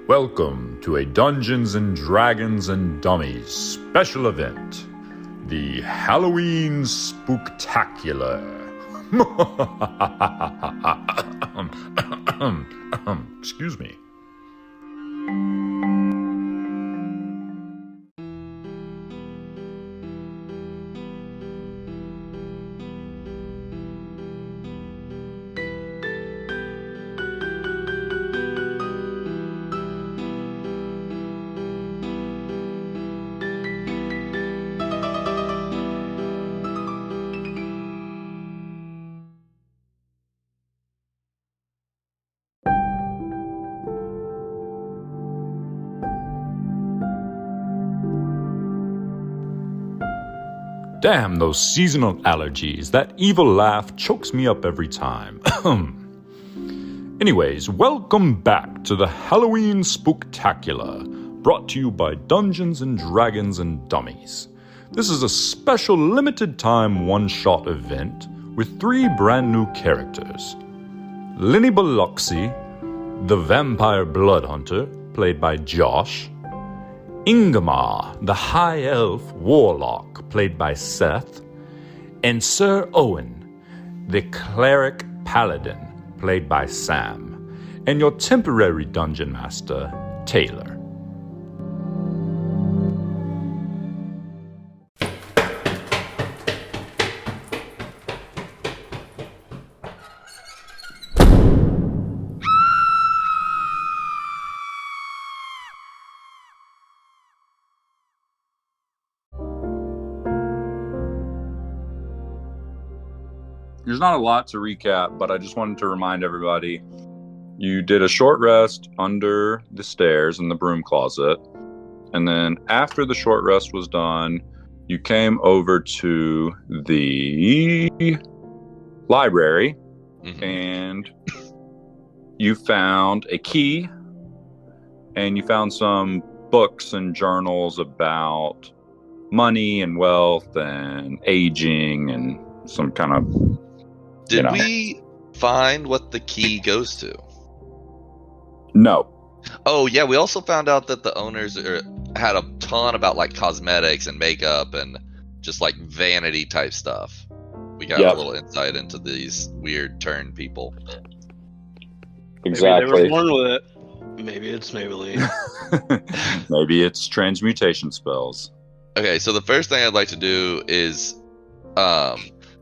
Welcome to a Dungeons and Dragons and Dummies special event, the Halloween Spooktacular. Excuse me. Damn those seasonal allergies. That evil laugh chokes me up every time. Anyways, welcome back to the Halloween Spooktacular, brought to you by Dungeons and Dragons and Dummies. This is a special limited time one-shot event with 3 brand new characters. Linny Biloxi, the Vampire Blood Hunter, played by Josh. Ingmar, the High Elf Warlock, played by Seth, and Sir Owen, the Cleric Paladin, played by Sam, and your temporary Dungeon Master, Taylor. There's not a lot to recap, but I just wanted to remind everybody, you did a short rest under the stairs in the broom closet, and then after the short rest was done, you came over to the library, and you found a key, and you found some books and journals about money and wealth and aging and some kind of... Did we find what the key goes to? No. Oh, yeah, we also found out that the owners had a ton about, like, cosmetics and makeup and just, like, vanity type stuff. We got a little insight into these weird turn people. Exactly. Maybe they were born with it. Maybe it's Maybelline. Maybe it's transmutation spells. Okay, so the first thing I'd like to do is...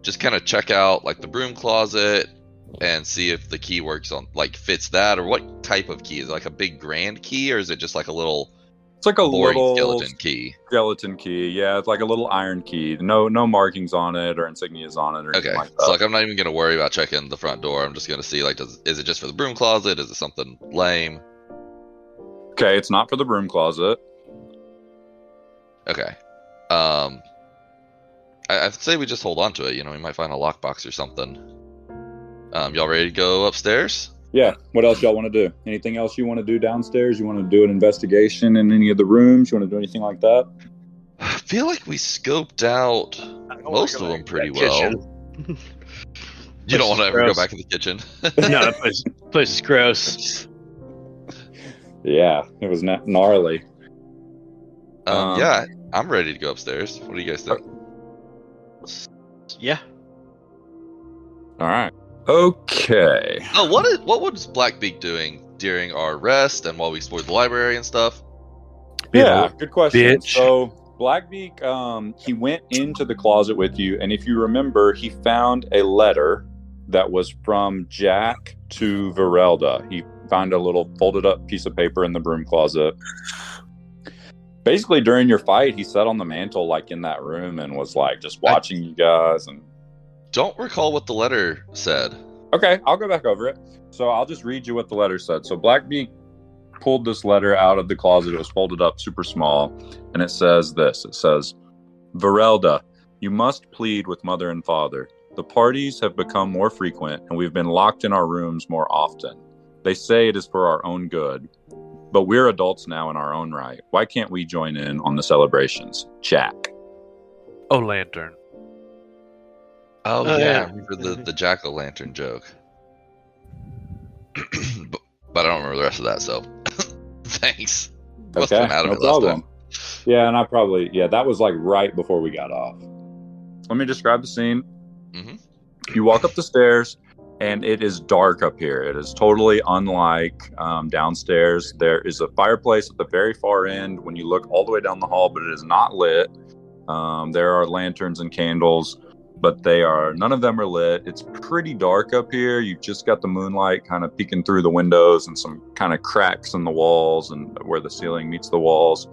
just kind of check out like the broom closet and see if the key works on like fits that, or what type of key is it, like a big grand key, or is it just like a little? It's like a little skeleton key. Skeleton key, yeah. It's like a little iron key. No markings on it or insignias on it or anything like that. So like I'm not even gonna worry about checking the front door. I'm just gonna see like is it just for the broom closet? Is it something lame? Okay, it's not for the broom closet. Okay. I'd say we just hold on to it. You know, we might find a lockbox or something. Y'all ready to go upstairs? Yeah. What else y'all want to do? Anything else you want to do downstairs? You want to do an investigation in any of the rooms? You want to do anything like that? I feel like we scoped out most of them pretty well. You don't want to ever go back in the kitchen? No, the place is gross. Yeah, it was gnarly. Yeah, I'm ready to go upstairs. What do you guys think? Yeah. All right. Okay. Oh, what was Blackbeak doing during our rest and while we explored the library and stuff? Yeah, good question. Bitch. So Blackbeak, he went into the closet with you, and if you remember, he found a letter that was from Jack to Verelda. He found a little folded up piece of paper in the broom closet. Basically, during your fight, he sat on the mantle, like in that room, and was like just watching you guys. And don't recall what the letter said. Okay, I'll go back over it. So I'll just read you what the letter said. So Blackbeak pulled this letter out of the closet. It was folded up super small, and it says this. It says, "Verelda, you must plead with mother and father. The parties have become more frequent, and we've been locked in our rooms more often. They say it is for our own good. But we're adults now in our own right. Why can't we join in on the celebrations? Jack." Oh, Lantern. Oh, yeah. I remember the jack-o'-lantern joke. but I don't remember the rest of that, so. Thanks. Must have Okay, been out of no it last problem. time. Yeah, and that was like right before we got off. Let me describe the scene. Mhm. You walk up the stairs, and it is dark up here. It is totally unlike downstairs. There is a fireplace at the very far end when you look all the way down the hall, but it is not lit. There are lanterns and candles, but none of them are lit. It's pretty dark up here. You've just got the moonlight kind of peeking through the windows and some kind of cracks in the walls and where the ceiling meets the walls.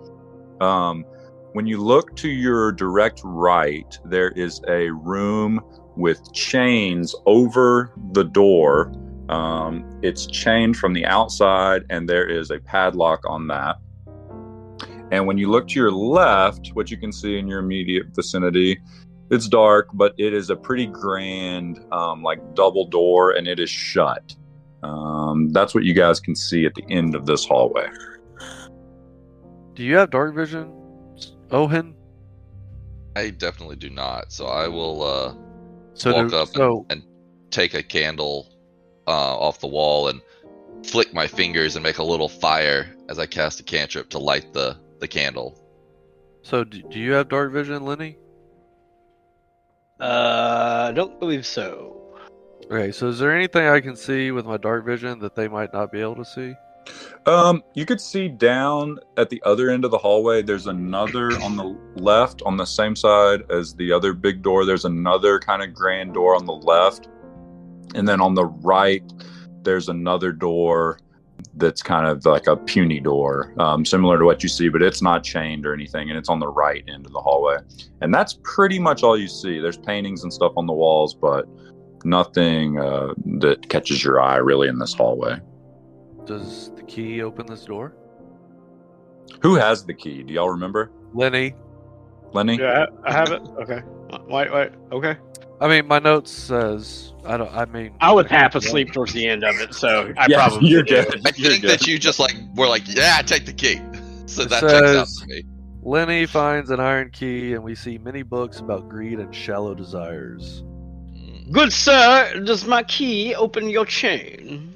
When you look to your direct right, there is a room with chains over the door. It's chained from the outside, and there is a padlock on that. And when you look to your left, what you can see in your immediate vicinity, it's dark, but it is a pretty grand, like double door, and it is shut. That's what you guys can see at the end of this hallway. Do you have dark vision, Ohin? I definitely do not. So I will So walk up and take a candle off the wall and flick my fingers and make a little fire as I cast a cantrip to light the candle. So do you have dark vision, Lenny? I don't believe so. Okay, so is there anything I can see with my dark vision that they might not be able to see? You could see down at the other end of the hallway. There's another on the left, on the same side as the other big door. There's another kind of grand door on the left. And then on the right, there's another door that's kind of like a puny door, similar to what you see, but it's not chained or anything. And it's on the right end of the hallway. And that's pretty much all you see. There's paintings and stuff on the walls, but nothing that catches your eye really in this hallway. Does the key open this door? Who has the key? Do y'all remember? Lenny. Lenny? Yeah, I have it. Okay. Wait. Okay. I mean, my notes says I was half asleep towards the end of it, so I Yeah, probably you're do. good. I You're think good. that you just were like, yeah, take the key. So It that checks out says- to me. Lenny finds an iron key, and we see many books about greed and shallow desires. Good sir, does my key open your chain?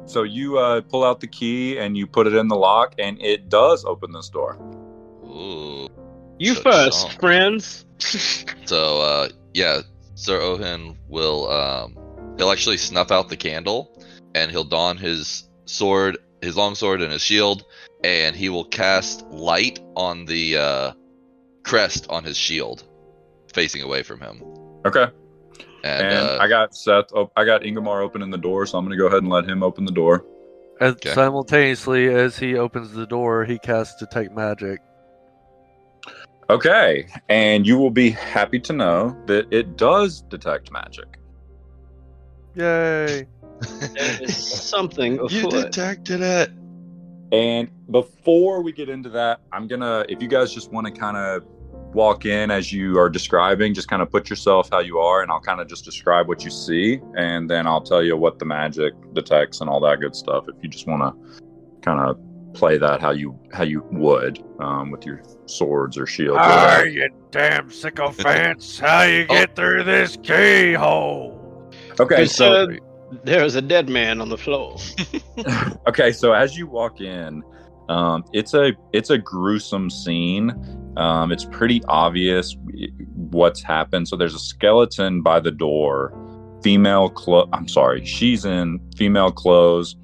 So you pull out the key and you put it in the lock, and it does open this door. Ooh. You Such first, song. friends. So yeah, Sir Ohin will he'll actually snuff out the candle, and he'll don his sword, his long sword, and his shield, and he will cast light on the crest on his shield, facing away from him. Okay. And, And I got I got Ingmar opening the door, so I'm going to go ahead and let him open the door. And Okay. simultaneously, as he opens the door, he casts Detect Magic. Okay. And you will be happy to know that it does detect magic. Yay! There is something you afoot. detected it. And before we get into that, if you guys just want to kind of walk in as you are describing, just kind of put yourself how you are, and I'll kind of just describe what you see, and then I'll tell you what the magic detects and all that good stuff. If you just want to kind of play that how you would with your swords or shields. or whatever. you damn sycophants! How you get through this keyhole? Okay, Good so sir, there is a dead man on the floor. okay, so as you walk in, it's a gruesome scene. It's pretty obvious what's happened. So there's a skeleton by the door, she's in female clothes.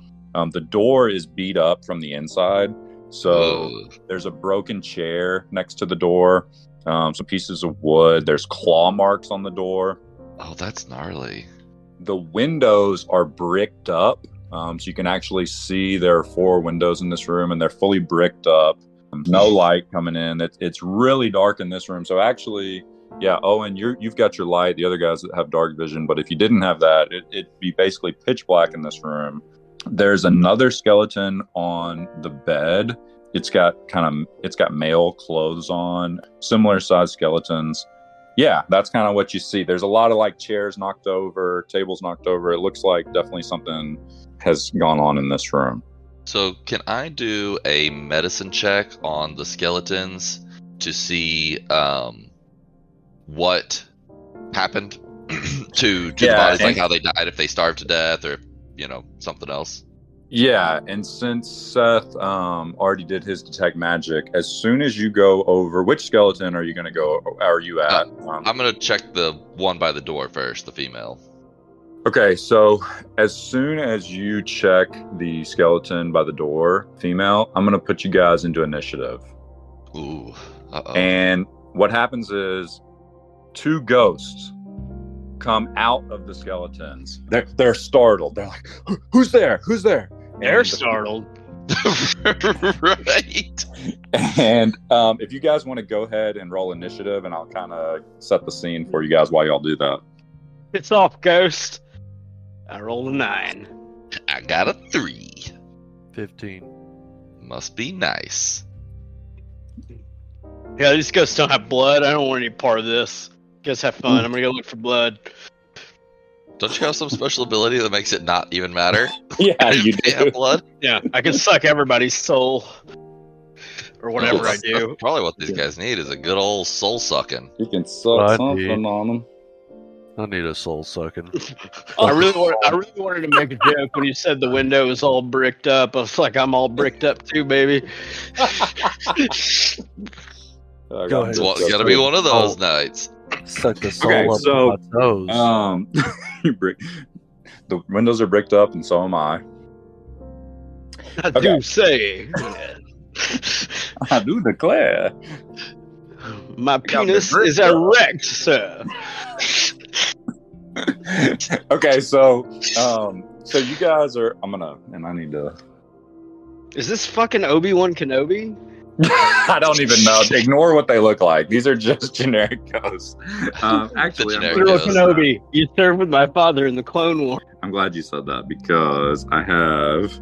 The door is beat up from the inside. So Ooh. there's a broken chair next to the door, some pieces of wood. There's claw marks on the door. Oh, that's gnarly. The windows are bricked up. So you can actually see there are 4 windows in this room, and they're fully bricked up. No light coming in. It's really dark in this room. So actually, yeah, Owen, you've got your light. The other guys have dark vision, but if you didn't have that, it'd be basically pitch black in this room. There's another skeleton on the bed. It's got male clothes on, similar size skeletons. Yeah, that's kind of what you see. There's a lot of like chairs knocked over, tables knocked over. It looks like definitely something has gone on in this room. So can I do a medicine check on the skeletons to see what happened to the Yeah, bodies, like and- how they died, if they starved to death, or something else? Yeah, and since Seth already did his detect magic, as soon as you go over, which skeleton are you going to go? Are you at? I'm gonna check the one by the door first, the female. Okay, so as soon as you check the skeleton by the door, female, I'm going to put you guys into initiative. Ooh. Uh-oh. And what happens is 2 ghosts come out of the skeletons. They're startled. They're like, "Who's there? Who's there?" They're startled. Right. And if you guys want to go ahead and roll initiative, and I'll kind of set the scene for you guys while y'all do that. It's off, Ghost. I rolled a 9. I got a 3. 15. Must be nice. Yeah, these ghosts don't have blood. I don't want any part of this. Guys have fun. I'm gonna go look for blood. Don't you have some special ability that makes it not even matter? Yeah, you They have do. blood? Yeah, I can suck everybody's soul. Or whatever I That's do. probably what these guys need is a good old soul sucking. You can suck I something need- on them. I need a soul sucking. I really wanted to make a joke when you said the window was all bricked up. I was like, I'm all bricked up too, baby. Go ahead. It's gotta be one of those nights. Suck the soul Okay, up so, with my toes. The windows are bricked up, and so am I. I Okay. do say. I do declare. My got penis me is bricked up. erect, sir. Okay, so you guys are. I need to. Is this fucking Obi-Wan Kenobi? I don't even know. Ignore what they look like. These are just generic ghosts. Actually, generic Little ghosts. Kenobi, you served with my father in the Clone War. I'm glad you said that because I have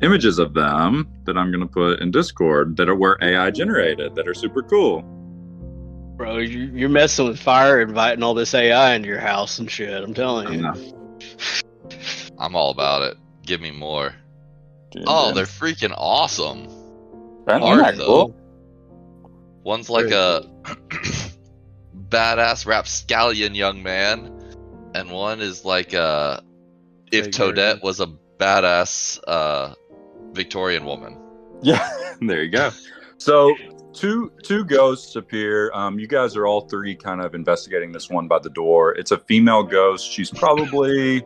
images of them that I'm going to put in Discord that were AI generated that are super cool. Bro, you're messing with fire, inviting all this AI into your house and shit. I'm telling you. I'm all about it. Give me more. Dude, Oh, they're freaking awesome. Isn't Art, that though. cool? One's like a badass rapscallion young man, and one is like if Hey, Toadette Gary. was a badass Victorian woman. Yeah, there you go. So two ghosts appear. You guys are all 3 kind of investigating this one by the door. It's a female ghost. She's probably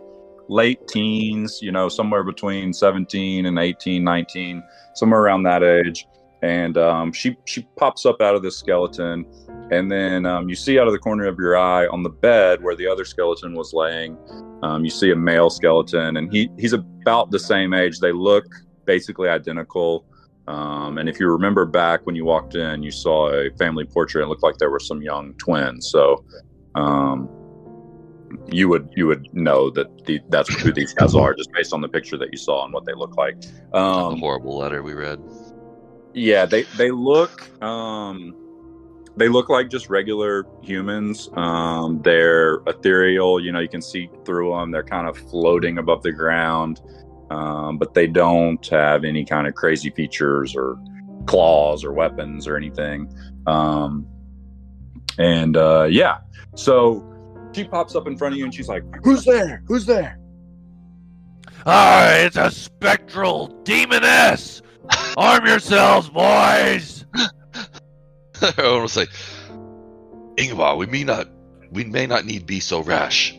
late teens, somewhere between 17 and 18, 19, somewhere around that age. And she pops up out of this skeleton, and then you see out of the corner of your eye on the bed where the other skeleton was laying, you see a male skeleton, and he's about the same age. They look basically identical. And if you remember back when you walked in, you saw a family portrait. It looked like there were some young twins. So you would know that that's who these guys are just based on the picture that you saw and what they look like. The horrible letter we read. Yeah, they look like just regular humans. They're ethereal. You can see through them. They're kind of floating above the ground. But they don't have any kind of crazy features or claws or weapons or anything. Yeah, so she pops up in front of you and she's like, "Who's there? Who's there?" It's a spectral demoness! Arm yourselves, boys! Everyone was like, Ingvar, we may not need be so rash.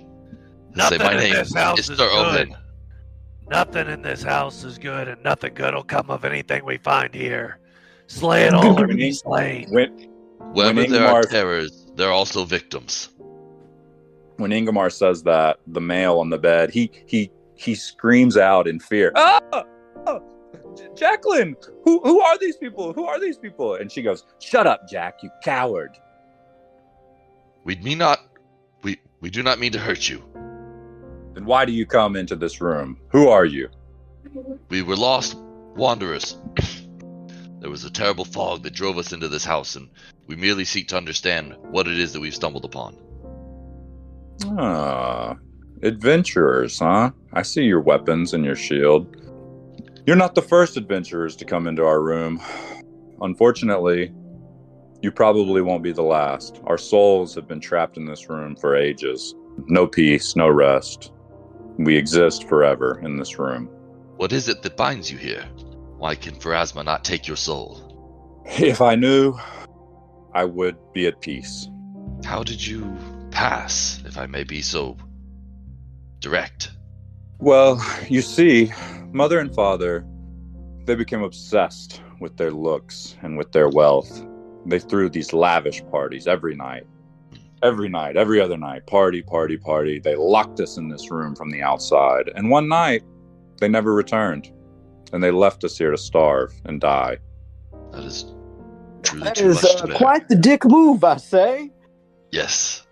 Nothing Say, my in name this house is is Sir good. Omen. Nothing in this house is good, and nothing good will come of anything we find here. Slay it all or be slain. Wherever there are Ingvar- terrors, there are also victims. When Ingmar says that, the male on the bed, he screams out in fear. "Ah! Oh, Jacqueline, who are these people? Who are these people?" And she goes, "Shut up, Jack, you coward." We do not mean to hurt you. "Then why do you come into this room? Who are you?" We were lost wanderers. There was a terrible fog that drove us into this house, and we merely seek to understand what it is that we've stumbled upon. Ah, adventurers, huh? I see your weapons and your shield. You're not the first adventurers to come into our room. Unfortunately, you probably won't be the last. Our souls have been trapped in this room for ages. No peace, no rest. We exist forever in this room. What is it that binds you here? Why can Pharasma not take your soul? If I knew, I would be at peace. How did you pass, if I may be so direct? Well, you see, mother and father, they became obsessed with their looks and with their wealth. They threw these lavish parties every night, every other night, party. They locked us in this room from the outside. And one night, they never returned. And they left us here to starve and die. That is truly That too is much to bear. quite the dick move, I say. Yes.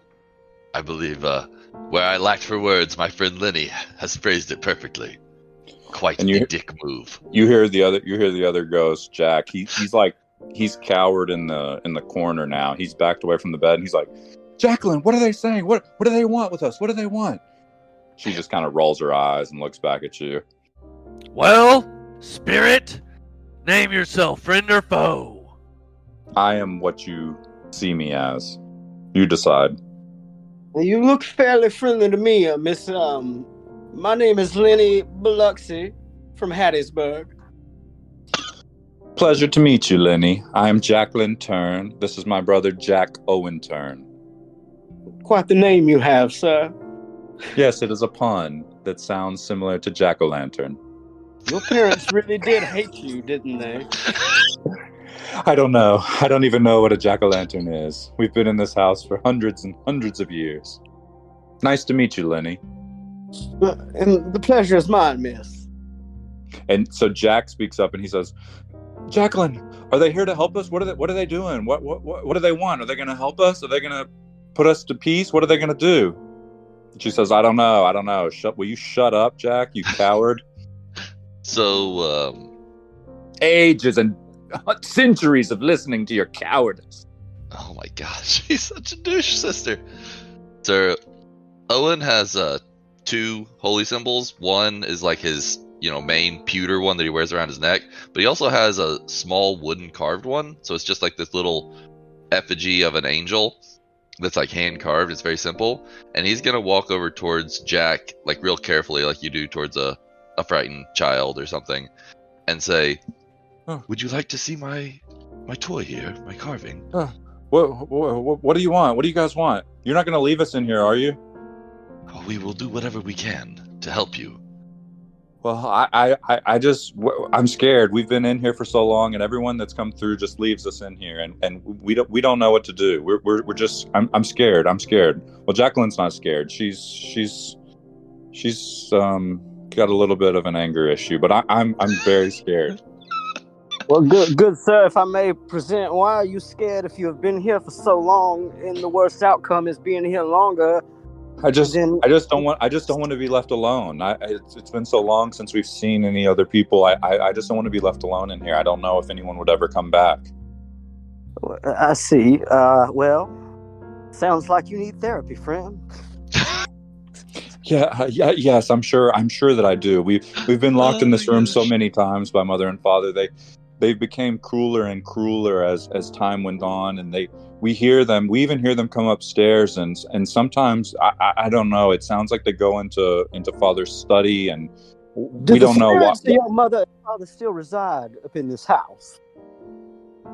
I believe, where I lacked for words, my friend Lenny has phrased it perfectly. Quite And the dick move. You hear the other ghost, Jack. He's cowered in the corner now. He's backed away from the bed and he's like, Jacqueline, what are they saying? What do they want with us? What do they want? She just kind of rolls her eyes and looks back at you. Well, spirit, name yourself friend or foe. I am what you see me as. You decide. You look fairly friendly to me, Miss. My name is Lenny Biloxi from Hattiesburg. Pleasure to meet you, Lenny. I am Jacqueline Turn. This is my brother Jack Owen Turn. Quite the name you have, sir. Yes, it is a pun that sounds similar to Jack-o'-lantern. Your parents really did hate you, didn't they? I don't know. I don't even know what a jack-o'-lantern is. We've been in this house for hundreds and hundreds of years. Nice to meet you, Lenny. And the pleasure is mine, miss. And so Jack speaks up and he says, Jacqueline, are they here to help us? What are they doing? What do they want? Are they going to help us? Are they going to put us to peace? What are they going to do? She says, I don't know. Will you shut up, Jack, you coward? So, Ages and centuries of listening to your cowardice. oh my gosh, he's such a douche, sister. So, Owen has two holy symbols. One is like his, main pewter one that he wears around his neck, but he also has a small wooden carved one. So it's just like this little effigy of an angel that's like hand carved. It's very simple, and he's gonna walk over towards Jack like real carefully, like you do towards a frightened child or something, and say, Would you like to see my toy here, my carving? What do you want? What do you guys want? You're not going to leave us in here, are you? Oh, we will do whatever we can to help you. Well, I'm scared. We've been in here for so long, and everyone that's come through just leaves us in here, and we don't know what to do. We're just I'm scared. I'm scared. Well, Jacqueline's not scared. She's got a little bit of an anger issue, but I'm very scared. Well, good sir, if I may present, why are you scared if you have been here for so long and the worst outcome is being here longer? I just don't want to be left alone. It's been so long since we've seen any other people. I just don't want to be left alone in here. I don't know if anyone would ever come back. I see. Well, sounds like you need therapy, friend. Yes, I'm sure that I do. We've been locked in this room so many times by mother and father. They became crueler and crueler as time went on, and we even hear them come upstairs, and sometimes I don't know. It sounds like they go into father's study, and we don't know what. Do your mother and father still reside up in this house?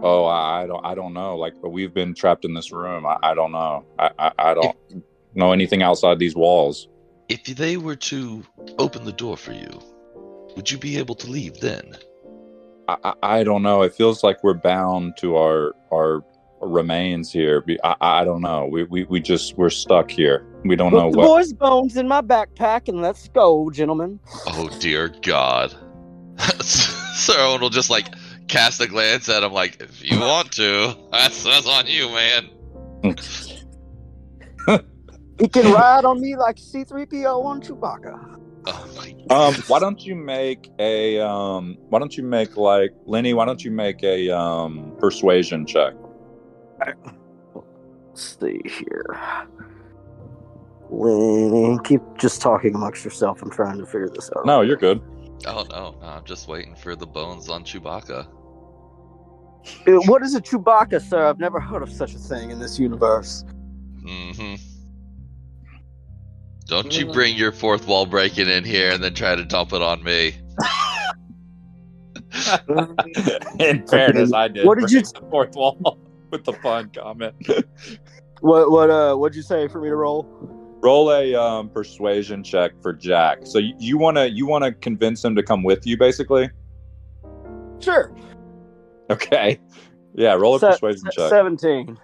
Oh, I don't know. Like, we've been trapped in this room. I don't know. I don't know anything outside these walls. If they were to open the door for you, would you be able to leave then? I don't know. It feels like we're bound to our remains here. I don't know. We're stuck here. We don't know Put the what. boy's bones in my backpack and let's go, gentlemen. Oh dear God. Sir Owen will just like cast a glance at him like, if you want to, that's on you, man. He can ride on me like C-3PO on Chewbacca. Oh my God. Why don't you make a persuasion check? Let's see here. Lenny, keep just talking amongst yourself. I'm trying to figure this out. No, you're good. Oh no, I'm just waiting for the bones on Chewbacca. What is a Chewbacca, sir? I've never heard of such a thing in this universe. Mm-hmm. Don't you bring your fourth wall breaking in here and then try to dump it on me. In fairness, I did. What did you? break the fourth wall with the fun comment? What'd you say for me to roll? Roll a persuasion check for Jack. So you wanna convince him to come with you, basically. Sure. Okay. Yeah. Roll a persuasion check. 17.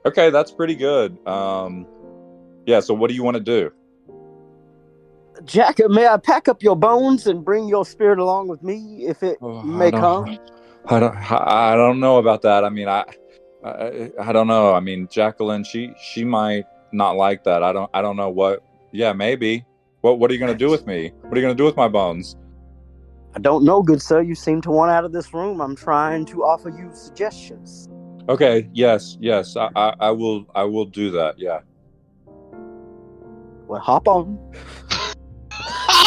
Okay, that's pretty good. Yeah. So what do you want to do? Jack, may I pack up your bones and bring your spirit along with me if it may come? I don't know about that. I mean, I don't know. I mean, Jacqueline, she might not like that. I don't know what. Yeah, maybe. What are you gonna do with me? What are you gonna do with my bones? I don't know, good sir. You seem to want out of this room. I'm trying to offer you suggestions. Okay. Yes. I will do that. Yeah. Well, hop on.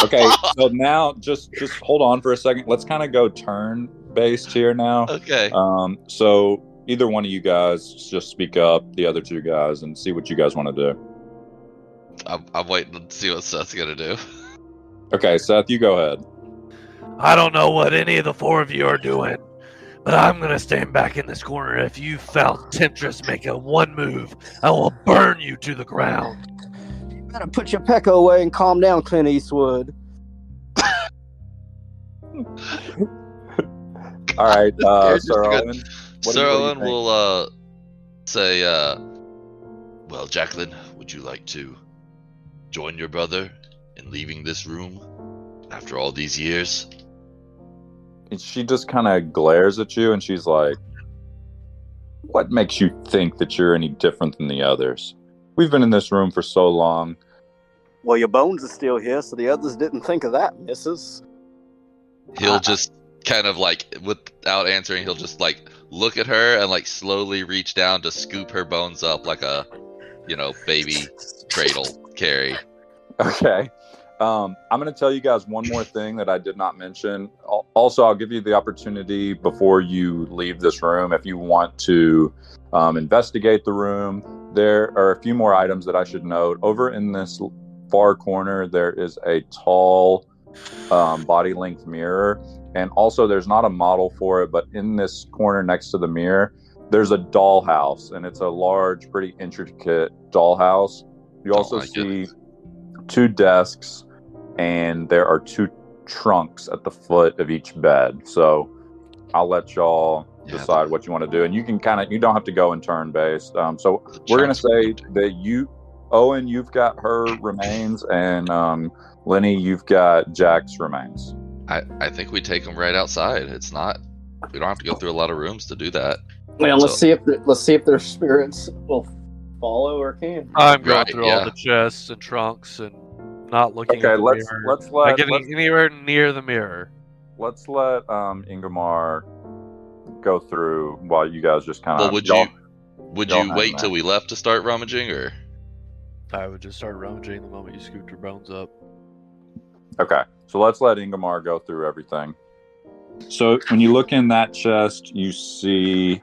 Okay. So now, just hold on for a second. Let's kind of go turn based here now. Okay. So either one of you guys just speak up, the other two guys, and see what you guys want to do. I'm waiting to see what Seth's gonna do. Okay, Seth, you go ahead. I don't know what any of the four of you are doing, but I'm going to stand back in this corner. If you found Temptress make a one move, I will burn you to the ground. You better put your pecker away and calm down, Clint Eastwood. All right, Here's Sir just a Owen. Sir Owen will say, well, Jacqueline, would you like to join your brother in leaving this room after all these years? She just kind of glares at you and she's like, what makes you think that you're any different than the others? We've been in this room for so long. Well, your bones are still here, so the others didn't think of that, missus. He'll just kind of like, without answering, he'll just like look at her and like slowly reach down to scoop her bones up like a, baby cradle carry. Okay. I'm going to tell you guys one more thing that I did not mention. Also, I'll give you the opportunity before you leave this room if you want to investigate the room. There are a few more items that I should note. Over in this far corner, there is a tall body length mirror. And also, there's not a model for it, but in this corner next to the mirror, there's a dollhouse. And it's a large, pretty intricate dollhouse. You also see two desks. And there are two trunks at the foot of each bed. So I'll let y'all decide what you want to do. And you can you don't have to go in turn based. So we're going to say that Owen, you've got her remains, and Lenny, you've got Jack's remains. I think we take them right outside. We don't have to go through a lot of rooms to do that. Well, let's see if their spirits will follow or can. I'm going through all the chests and trunks and not looking at the mirror. Let's not getting anywhere near the mirror. Let's let Ingmar go through while you guys just kind of. Well, would you wait till we left to start rummaging, or? I would just start rummaging the moment you scooped your bones up. Okay, so let's let Ingmar go through everything. So when you look in that chest, you see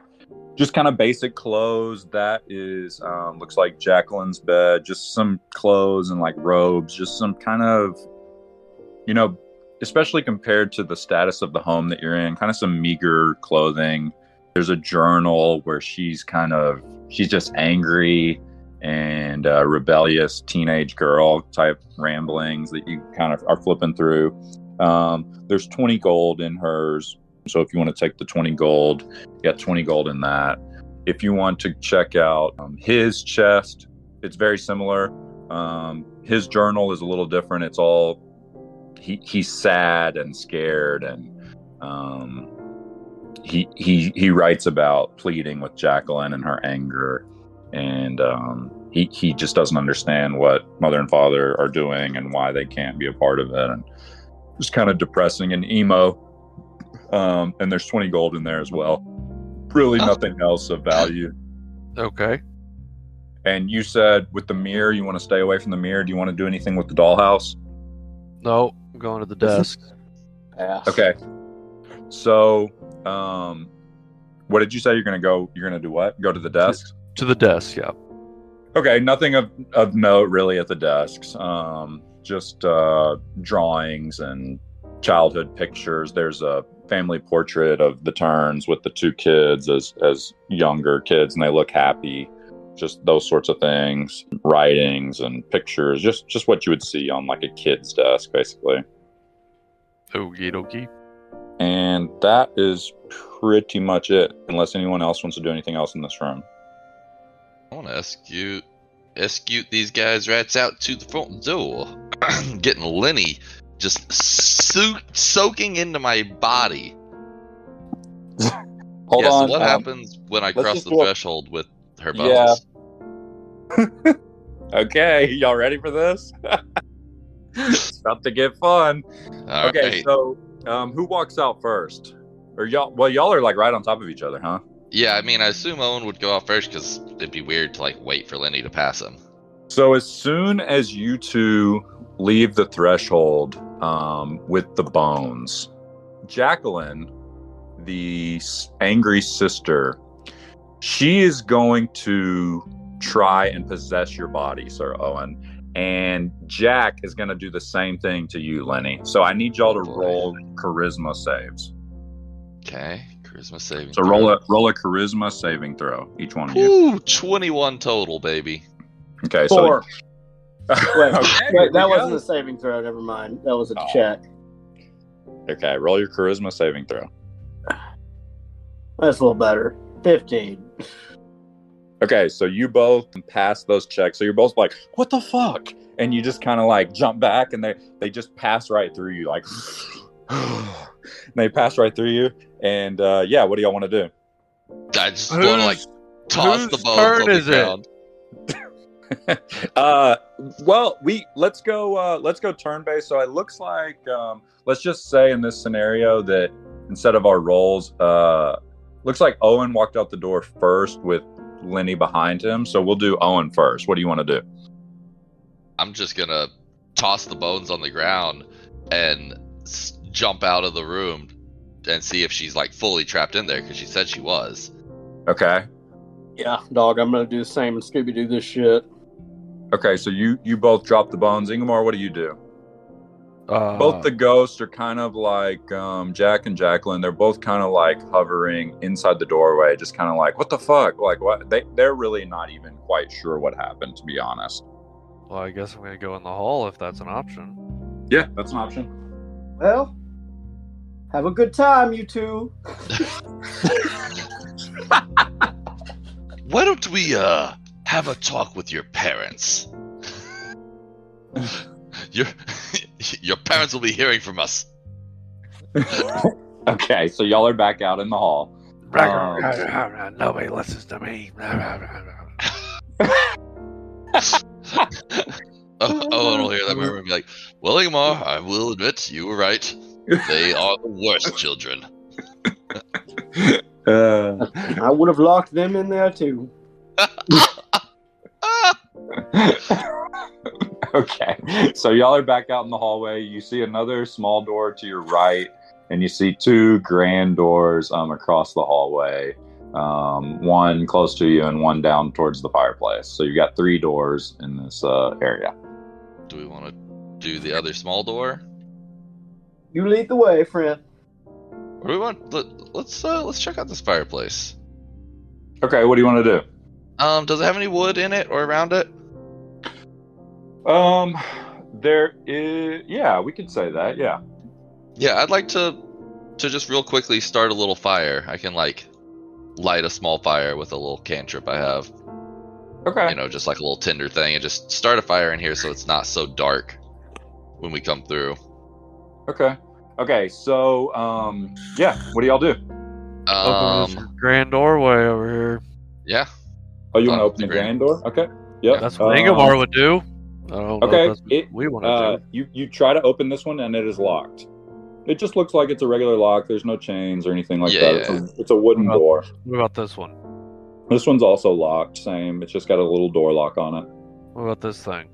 just kind of basic clothes. That is, looks like Jacqueline's bed, just some clothes and like robes, just some kind of, especially compared to the status of the home that you're in, kind of some meager clothing. There's a journal where she's just angry and rebellious teenage girl type ramblings that you kind of are flipping through. There's 20 gold in hers. So if you want to take the 20 gold, you got 20 gold in that. If you want to check out his chest, it's very similar. His journal is a little different. It's all, he's sad and scared, and he writes about pleading with Jacqueline and her anger, and he just doesn't understand what mother and father are doing and why they can't be a part of it, and just kind of depressing and emo. And there's 20 gold in there as well. Really nothing else of value. Okay. And you said with the mirror, you want to stay away from the mirror. Do you want to do anything with the dollhouse? No, I'm going to the desk. Yeah. Okay. So, what did you say? You're going to go, you're going to do what? Go to the desk? To the desk, yeah. Okay, nothing of note really at the desks. Just drawings and childhood pictures. There's a family portrait of the Turns with the two kids as younger kids, and they look happy. Just those sorts of things, writings and pictures, just what you would see on like a kid's desk, basically. Okie dokie. And that is pretty much it, unless anyone else wants to do anything else in this room. I want to escort these guys rats out to the front door. Getting Lenny just soaking into my body. Hold on. So what happens when I cross the threshold with her Yeah. bones? Okay, y'all ready for this? It's about to get fun. All Okay, right. so who walks out first? Or y'all? Well, y'all are like right on top of each other, huh? Yeah, I mean, I assume Owen would go out first because it'd be weird to like wait for Lenny to pass him. So as soon as you two leave the threshold with the bones, Jacqueline, the angry sister, she is going to try and possess your body, Sir Owen. And Jack is going to do the same thing to you, Lenny. So I need y'all to roll charisma saves. Okay, charisma saving. So roll a charisma saving throw, each one of you. Ooh, 21 total, baby. Okay, 4. so Wait, okay, that wasn't a saving throw. Never mind. That was a check. Okay, roll your charisma saving throw. That's a little better. 15. Okay, so you both pass those checks. So you're both like, what the fuck? And you just kind of like jump back and they just pass right through you. Like, and they pass right through you. And yeah, what do y'all want to do? I just want to like toss the bones turn on the is it? ground. Well, let's go turn based. So it looks like let's just say in this scenario that instead of our rolls, looks like Owen walked out the door first with Lenny behind him. So we'll do Owen first. What do you want to do? I'm just gonna toss the bones on the ground and jump out of the room and see if she's like fully trapped in there because she said she was. Okay. Yeah, dog, I'm going to do the same and Scooby-Doo this shit. Okay, so you both drop the bones. Ingmar, what do you do? Both the ghosts are kind of like Jack and Jacqueline. They're both kind of like hovering inside the doorway, just kind of like, what the fuck? Like, what? They're really not even quite sure what happened, to be honest. Well, I guess I'm going to go in the hall if that's an option. Yeah, that's an option. Well, have a good time, you two. Why don't we have a talk with your parents? Your parents will be hearing from us. Okay, so y'all are back out in the hall. Nobody listens to me. Owen will hear that and be like, well, Ingmar, I will admit you were right. They are the worst children. I would have locked them in there too. Okay, so y'all are back out in the hallway. You see another small door to your right, and you see two grand doors across the hallway. One close to you and one down towards the fireplace. So you've got 3 doors in this area. Do we want to do the other small door? You lead the way, friend. Or do we want? Let's check out this fireplace. Okay, what do you want to do? Does it have any wood in it or around it? There is. Yeah, we could say that. Yeah. Yeah, I'd like to just real quickly start a little fire. I can like light a small fire with a little cantrip I have. Okay. You know, just like a little tinder thing, and just start a fire in here so it's not so dark when we come through. Okay. So, yeah. What do y'all do? Open this grand doorway over here. Yeah. Oh, you want to open the grand door? Okay. Yep. That's what Ingmar would do. I don't know Okay. if that's what we want to do. You try to open this one and it is locked. It just looks like it's a regular lock. There's no chains or anything like that. Yeah. It's a wooden door. What about this one? This one's also locked. Same. It's just got a little door lock on it. What about this thing?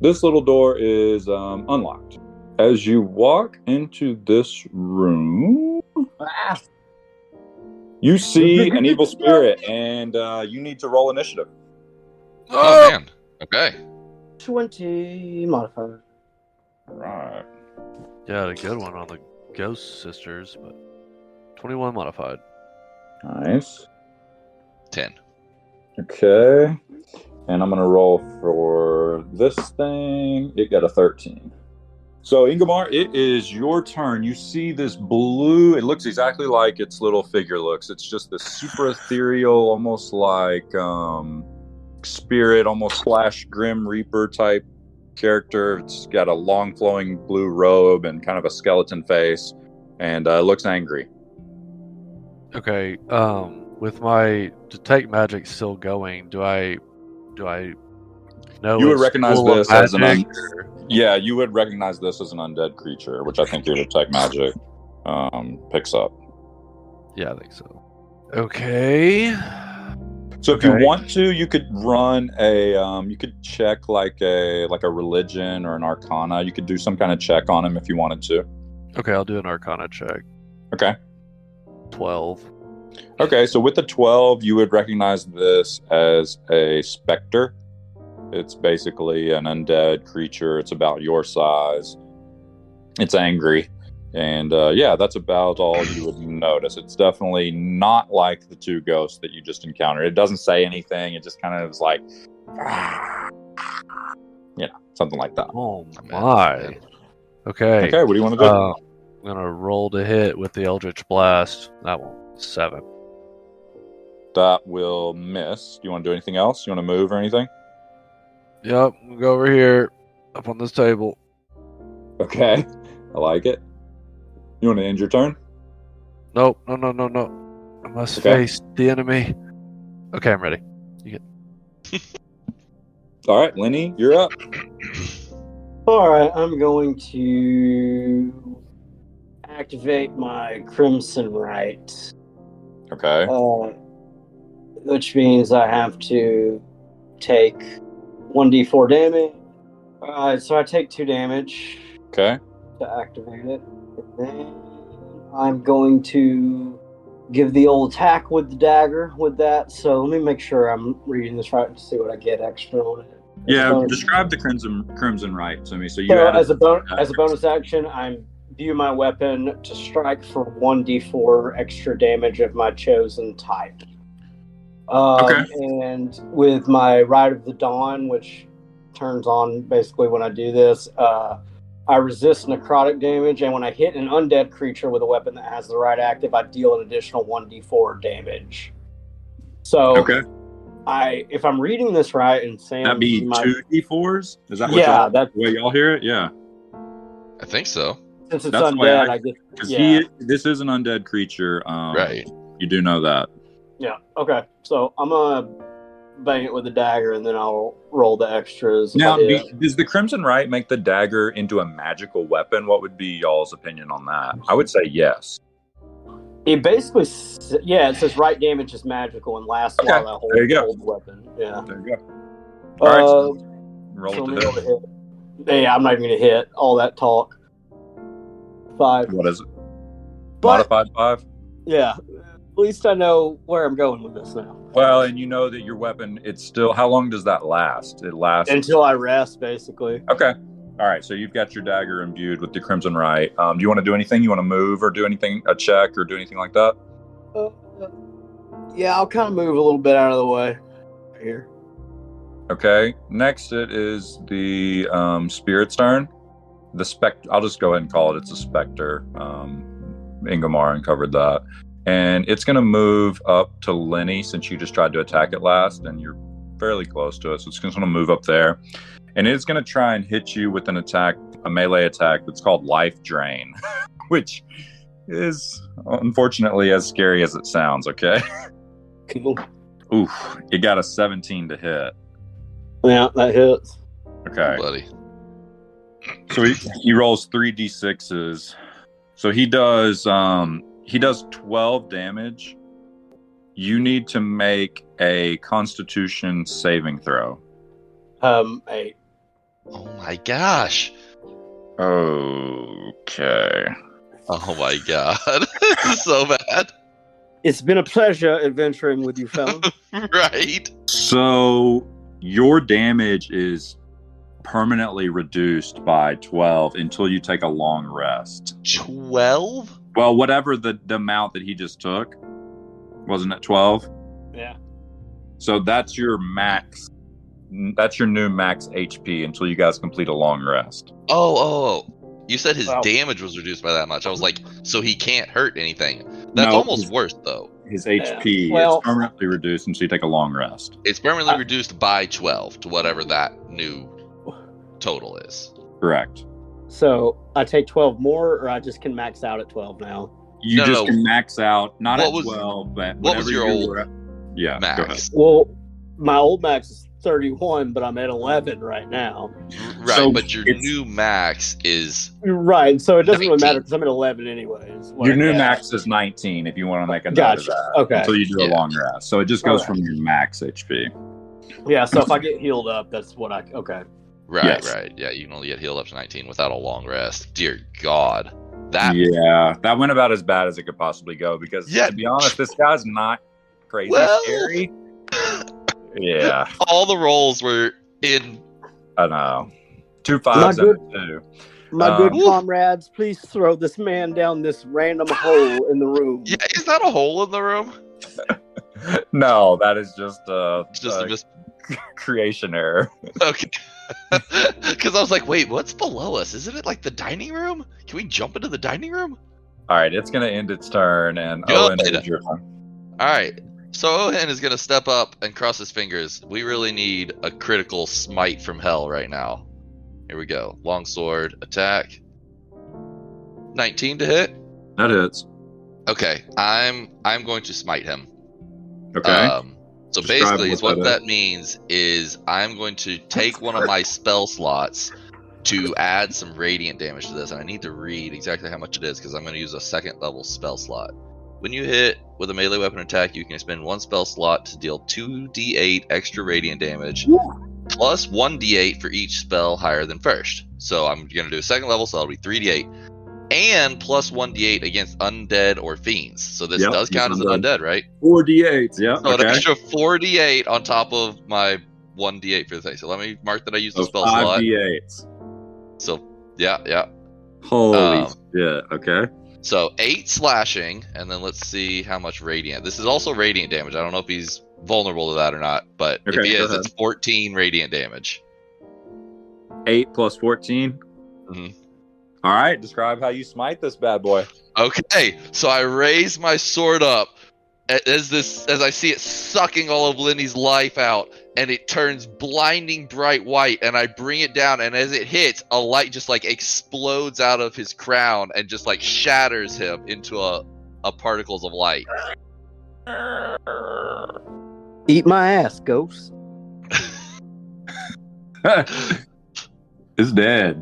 This little door is unlocked. As you walk into this room, you see an evil spirit, and you need to roll initiative. Oh man. Okay. 20 modifier. All right. Yeah, a good one on the Ghost Sisters, but 21 modified. Nice. 10. Okay. And I'm going to roll for this thing. It got a 13. So, Ingmar, it is your turn. You see this blue. It looks exactly like its little figure looks. It's just this super ethereal, almost like spirit, almost Slash Grim Reaper type character. It's got a long flowing blue robe and kind of a skeleton face, and looks angry. Okay. With my detect magic still going, do I know You would it's recognize full of this as an magic, yeah, you would recognize this as an undead creature, which I think your detect magic picks up. Yeah, I think so. Okay. So if you want to, you could run a you could check like a religion or an arcana. You could do some kind of check on him if you wanted to. Okay, I'll do an arcana check. Okay. 12. Okay, so with the 12, you would recognize this as a specter. It's basically an undead creature. It's about your size. It's angry. And yeah, that's about all you would notice. It's definitely not like the two ghosts that you just encountered. It doesn't say anything. It just kind of is like, something like that. Oh my. Okay. Okay, what do you want to do? I'm going to roll to hit with the Eldritch Blast. That one. 7. That will miss. Do you want to do anything else? You want to move or anything? Yep, we'll go over here, up on this table. Okay, I like it. You want to end your turn? Nope, no. I must face the enemy. Okay, I'm ready. All right, Lenny, you're up. All right, I'm going to activate my Crimson Rite. Okay. Which means I have to take 1d4 damage. So I take 2 damage. Okay. To activate it. And then I'm going to give the old attack with the dagger with that. So let me make sure I'm reading this right to see what I get extra on it. Yeah, describe the Crimson Rite to me. So as a bonus action, I view my weapon to strike for 1d4 extra damage of my chosen type. And with my Rite of the Dawn, which turns on basically when I do this, I resist necrotic damage, and when I hit an undead creature with a weapon that has the right active, I deal an additional 1d4 damage. So, if I'm reading this right, and Sam, that'd be 2d4s. Is that what that's the way y'all hear it? Yeah, I think so. Since it's undead, I guess. Because this is an undead creature. Right. You do know that. Yeah. Okay. So I'm gonna bang it with the dagger, and then I'll roll the extras. Now, does the Crimson Rite make the dagger into a magical weapon? What would be y'all's opinion on that? I would say yes. It basically, it says right damage is magical and lasts while I hold the weapon. Yeah. There you go. All right. So roll it to hit. Yeah, I'm not even gonna hit all that talk. 5. What is it? Modified 5? Yeah. At least I know where I'm going with this now. Well, and you know that your weapon, it's still, how long does that last? It lasts until I rest, basically. Okay. All right. So you've got your dagger imbued with the Crimson Rite. Do you want to do anything? You want to move or do anything, a check or do anything like that? Yeah, I'll kind of move a little bit out of the way here. Okay. Next, it is the Spirit's turn. I'll just go ahead and call it. It's a Spectre. Ingmar uncovered that. And it's going to move up to Lenny since you just tried to attack it last, and you're fairly close to it. So it's going to move up there. And it's going to try and hit you with an attack, a melee attack that's called Life Drain, which is unfortunately as scary as it sounds, okay? Cool. Oof. It got a 17 to hit. Yeah, that hits. Okay. Oh, buddy. So he rolls 3d6s. So he does 12 damage. You need to make a Constitution saving throw. 8. Oh my gosh. Okay. Oh my god. This is so bad. It's been a pleasure adventuring with you, fellas. Right. So your damage is permanently reduced by 12 until you take a long rest. 12? Well, whatever the amount that he just took, wasn't it 12? Yeah. So that's your max. That's your new max HP until you guys complete a long rest. Oh. You said his Well- damage was reduced by that much. I was like, so he can't hurt anything. That's No, almost worse, though. His HP Well- is permanently reduced until you take a long rest. It's permanently reduced by 12 to whatever that new total is. Correct. So I take 12 more, or I just can max out at 12 now? You No, just no. can max out, not What at was- 12, but what was whatever your you old were- Yeah, go ahead. Max. Well, my old max is 31, but I'm at 11 right now. Right, So but your it's- new max is Right, so it doesn't really 19. matter because I'm at 11 anyways. what Your I'm new at. max is 19 if you want to make a note Gotcha. of that. Okay. Until you do a Yeah. long rest. So it just goes Okay. from your max HP. Yeah, so if I get healed up, that's what okay. right. Yes. Right. Yeah, you can only get healed up to 19 without a long rest. Dear God, that Yeah, that went about as bad as it could possibly go because, Yeah. to be honest, this guy's not crazy Well- scary. Yeah, all the rolls were in. I know. 2 5s My and a 2. My good Woo. comrades, please throw this man down this random hole in the room. Yeah, is that a hole in the room? No, that is just It's just a mis- creation error. Okay. Because I was like, wait, what's below us? Isn't it like the dining room? Can we jump into the dining room? All right, it's going to end its turn, and Good. Owen, it's your turn. All right. So Owen is going to step up and cross his fingers. We really need a critical smite from hell right now. Here we go. Longsword attack. 19 to hit. That hits. Okay. I'm going to smite him. Okay. So Describe basically, what what that that means is I'm going to take one of my spell slots to add some radiant damage to this, and I need to read exactly how much it is because I'm going to use a second level spell slot. When you hit with a melee weapon attack, you can spend one spell slot to deal 2d8 extra radiant damage, plus 1d8 for each spell higher than first. So I'm going to do a second level, so that'll be 3d8, and plus 1d8 against undead or fiends. So this Yep, does count as an undead. undead, right? 4d8s, yeah. So an Okay. extra 4d8 on top of my 1d8 for the thing. So let me mark that I use the So spell slot. 5d8s. So yeah. Holy shit. Okay. So 8 slashing, and then let's see how much radiant. This is also radiant damage. I don't know if he's vulnerable to that or not, but if Okay, he go is, ahead. it's 14 radiant damage. 8 plus 14. Mhm. All right. Describe how you smite this bad boy. Okay, so I raise my sword up as I see it sucking all of Lindy's life out, and it turns blinding bright white, and I bring it down, and as it hits, a light just like explodes out of his crown and just like shatters him into a particles of light. Eat my ass, ghost. It's dead.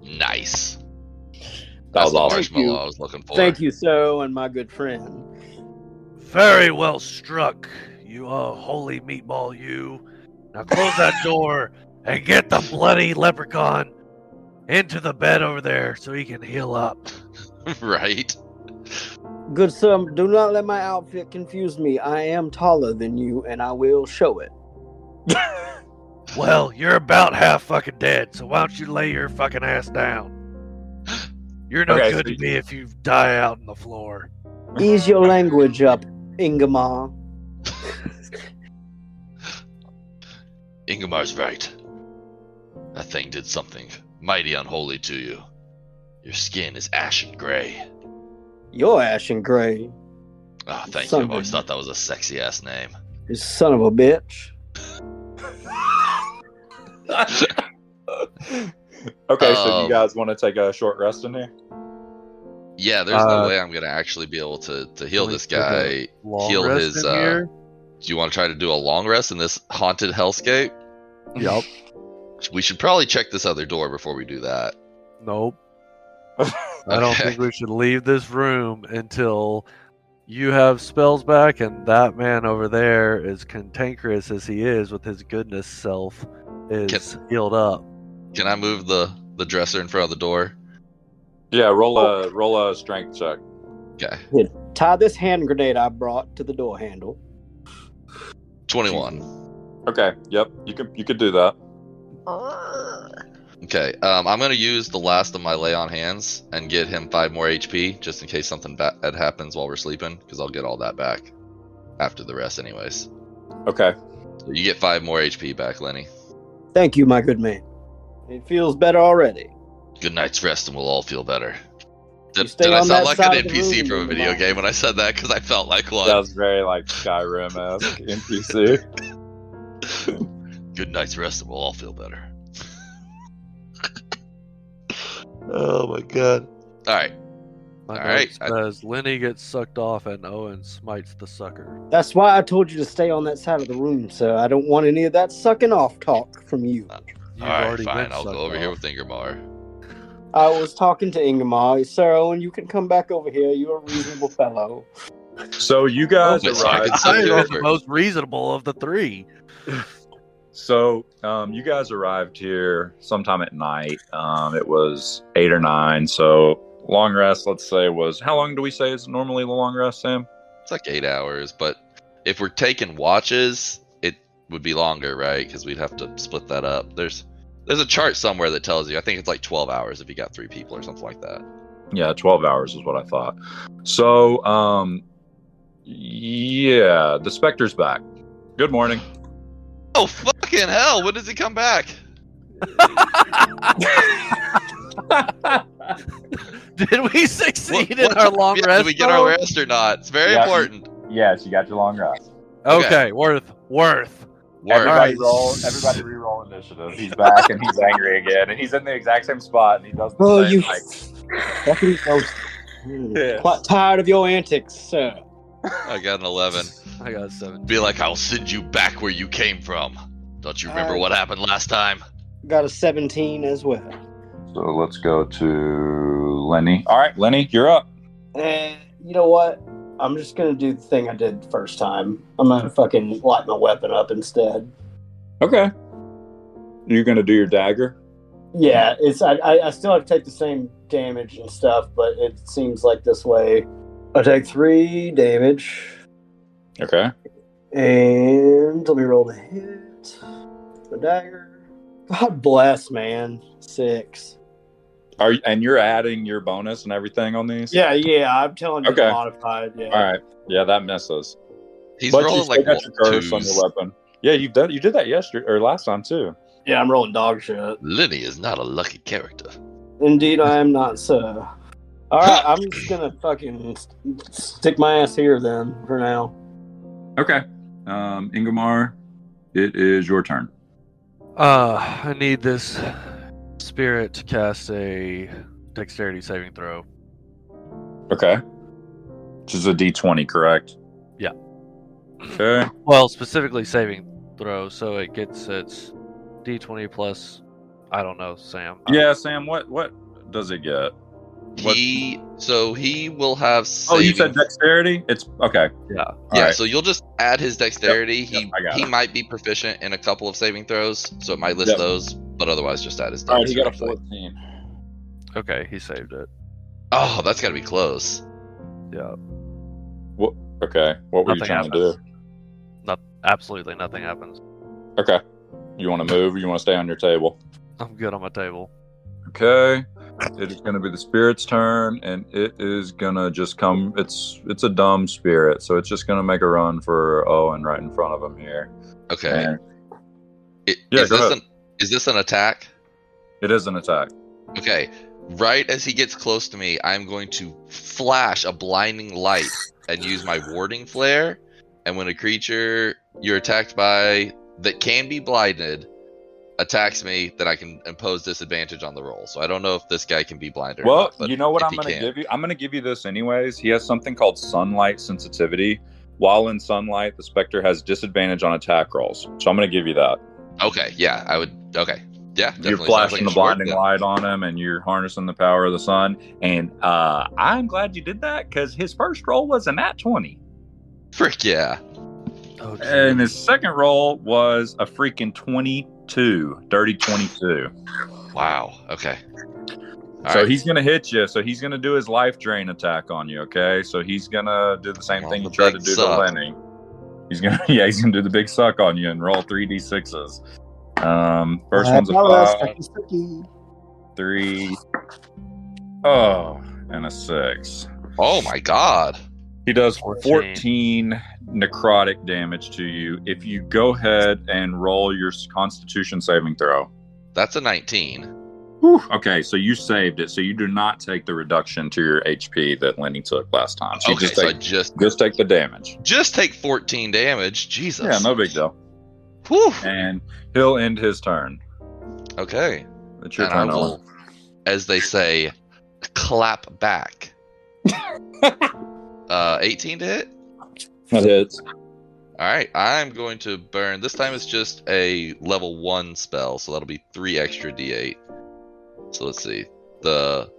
Nice. That That's was the awesome. marshmallow I was looking for. Thank you, so, and my good friend. Very well struck, you holy meatball, you. Now close that door and get the bloody leprechaun into the bed over there so he can heal up. Right? Good sir, do not let my outfit confuse me. I am taller than you, and I will show it. Well, you're about half fucking dead, so why don't you lay your fucking ass down? You're no Okay, good so to me if you die out on the floor. Ease your language up, Ingemar. Ingemar's right. That thing did something mighty unholy to you. Your skin is ashen gray. You're ashen gray, Oh, thank you. Son I've of a- always thought that was a sexy ass name. you son of a bitch. Okay, so Um, you guys want to take a short rest in here? Yeah, there's no way I'm gonna actually be able to heal Can we this take a guy. Long Heal rest his. in here? Do you want to try to do a long rest in this haunted hellscape? Yup. We should probably check this other door before we do that. Nope. I don't Okay. think we should leave this room until you have spells back and that man over there, as cantankerous as he is with his goodness self, is healed up. Can I move the dresser in front of the door? Yeah, roll a strength check. Okay. Tie this hand grenade I brought to the door handle. 21. Okay, yep, you could do that. Okay, I'm gonna use the last of my lay on hands and get him 5 more HP, just in case something bad happens while we're sleeping, because I'll get all that back after the rest anyways. Okay. So you get 5 more HP back, Lenny. Thank you, my good man. It feels better already. Good night's rest and we'll all feel better. You Did stay I on sound that like an side of the NPC room, from a video Mom. game when I said that? Because I felt like one. That was very like Skyrim-esque NPC. Good night's rest and we'll all feel better. Oh my god. Alright. My All note right, says Lenny gets sucked off and Owen smites the sucker. That's why I told you to stay on that side of the room, sir. I don't want any of that sucking off talk from you. You've Alright, already fine. been I'll go sucked over here off. with Ingermar. I was talking to Ingemar. Sir Owen, you can come back over here. You're a reasonable fellow. So you guys Wait, so I arrived. can suck I you am over. the most reasonable of the three. So you guys arrived here sometime at night. It was 8 or 9. So long rest, let's say, was how long do we say is normally the long rest, Sam? It's like 8 hours, but if we're taking watches, it would be longer, right? Because we'd have to split that up. There's a chart somewhere that tells you. I think it's like 12 hours if you got 3 people or something like that. Yeah, 12 hours is what I thought. So yeah, the Spectre's back. Good morning. Oh fucking hell! When does he come back? Did we succeed in our long yeah, rest? did we get our though? rest or not? It's very Yeah. important. Yes, you got your long rest. Okay, worth. Work. Everybody Alright. everybody re-roll initiative. He's back and he's angry again, and he's in the exact same spot, and he does the Oh, same, you like, fucking ghost. Yes. Quite tired of your antics, sir. I got an 11. I got 7. Be like, I'll send you back where you came from. Don't you remember what happened last time? Got a 17 as well. So let's go to Lenny. All right, Lenny, you're up. And you know what? I'm just gonna do the thing I did the first time. I'm gonna fucking light my weapon up instead. Okay. You're gonna do your dagger. Yeah, it's I still have to take the same damage and stuff, but it seems like this way. I take 3 damage, Okay. and let me roll the hit. The dagger. God bless, man. 6. And you're adding your bonus and everything on these? Yeah, I'm telling you, Okay. modified. Yeah. All right. Yeah, that misses. He's But you rolling still like got your curse on twos. your weapon. Yeah, you did that yesterday or last time too. Yeah, I'm rolling dog shit. Lenny is not a lucky character. Indeed, I am not, sir. All right, I'm just gonna fucking stick my ass here then for now. Okay. Ingemar, it is your turn. I need this spirit to cast a dexterity saving throw. Okay. Which is a D20, correct? Yeah. Okay. Well, specifically saving throw, so it gets its D20 plus. I don't know, Sam. Yeah, Sam. What does it get? What- He will have. Oh, you saving- said dexterity. It's okay. Yeah. All Yeah, right. so you'll just add his dexterity. Yep, I got he it. might be proficient in a couple of saving throws, so it might list Yep. those, but otherwise just add his All right, he got a dexterity. 14. Okay, he saved it. Oh, that's gotta be close. Yeah. Okay. What were you Nothing trying to happens. do? Absolutely nothing happens. Okay. You want to move or you want to stay on your table? I'm good on my table. Okay. It is going to be the spirit's turn, and it is going to just come. It's a dumb spirit, so it's just going to make a run for Owen right in front of him here. Okay. And Is go this ahead. is this an attack? it is an attack. Okay. Right as he gets close to me, I'm going to flash a blinding light and use my warding flare. And when a creature you're attacked by that can be blinded attacks me, then I can impose disadvantage on the roll. So I don't know if this guy can be blinded. or Well, not, but you know what if I'm he going to can- give you? I'm going to give you this anyways. He has something called sunlight sensitivity. While in sunlight, the specter has disadvantage on attack rolls. So I'm going to give you that. Okay, yeah, I would. Okay, yeah, definitely. You're sounds flashing like the it should work blinding then. light on him, and you're harnessing the power of the sun. And I'm glad you did that because his first roll was a nat 20, Frick yeah. Oh, and geez. his second roll was a freaking 22, dirty 22. Wow. Okay. All So right. he's gonna hit you. So he's gonna do his life drain attack on you. Okay, so he's gonna do the same Oh, thing the he tried to big do suck. to Lenny. He's gonna do the big suck on you and roll 3d6s. First one's a 5, 3, and a 6. Oh my god. He does 14. 14 necrotic damage to you. If you go ahead and roll your Constitution saving throw. That's a 19. Whew. Okay, so you saved it. So you do not take the reduction to your HP that Lenny took last time. So Okay, you so I just take the damage. just take 14 damage. Jesus. Yeah, no big deal. Whew. And he'll end his turn. Okay. It's your And turn, I Owen. will, as they say, clap back. 18 to hit? That hits. Alright, I'm going to burn. This time it's just a level 1 spell, so that'll be 3 extra d8. So let's see. The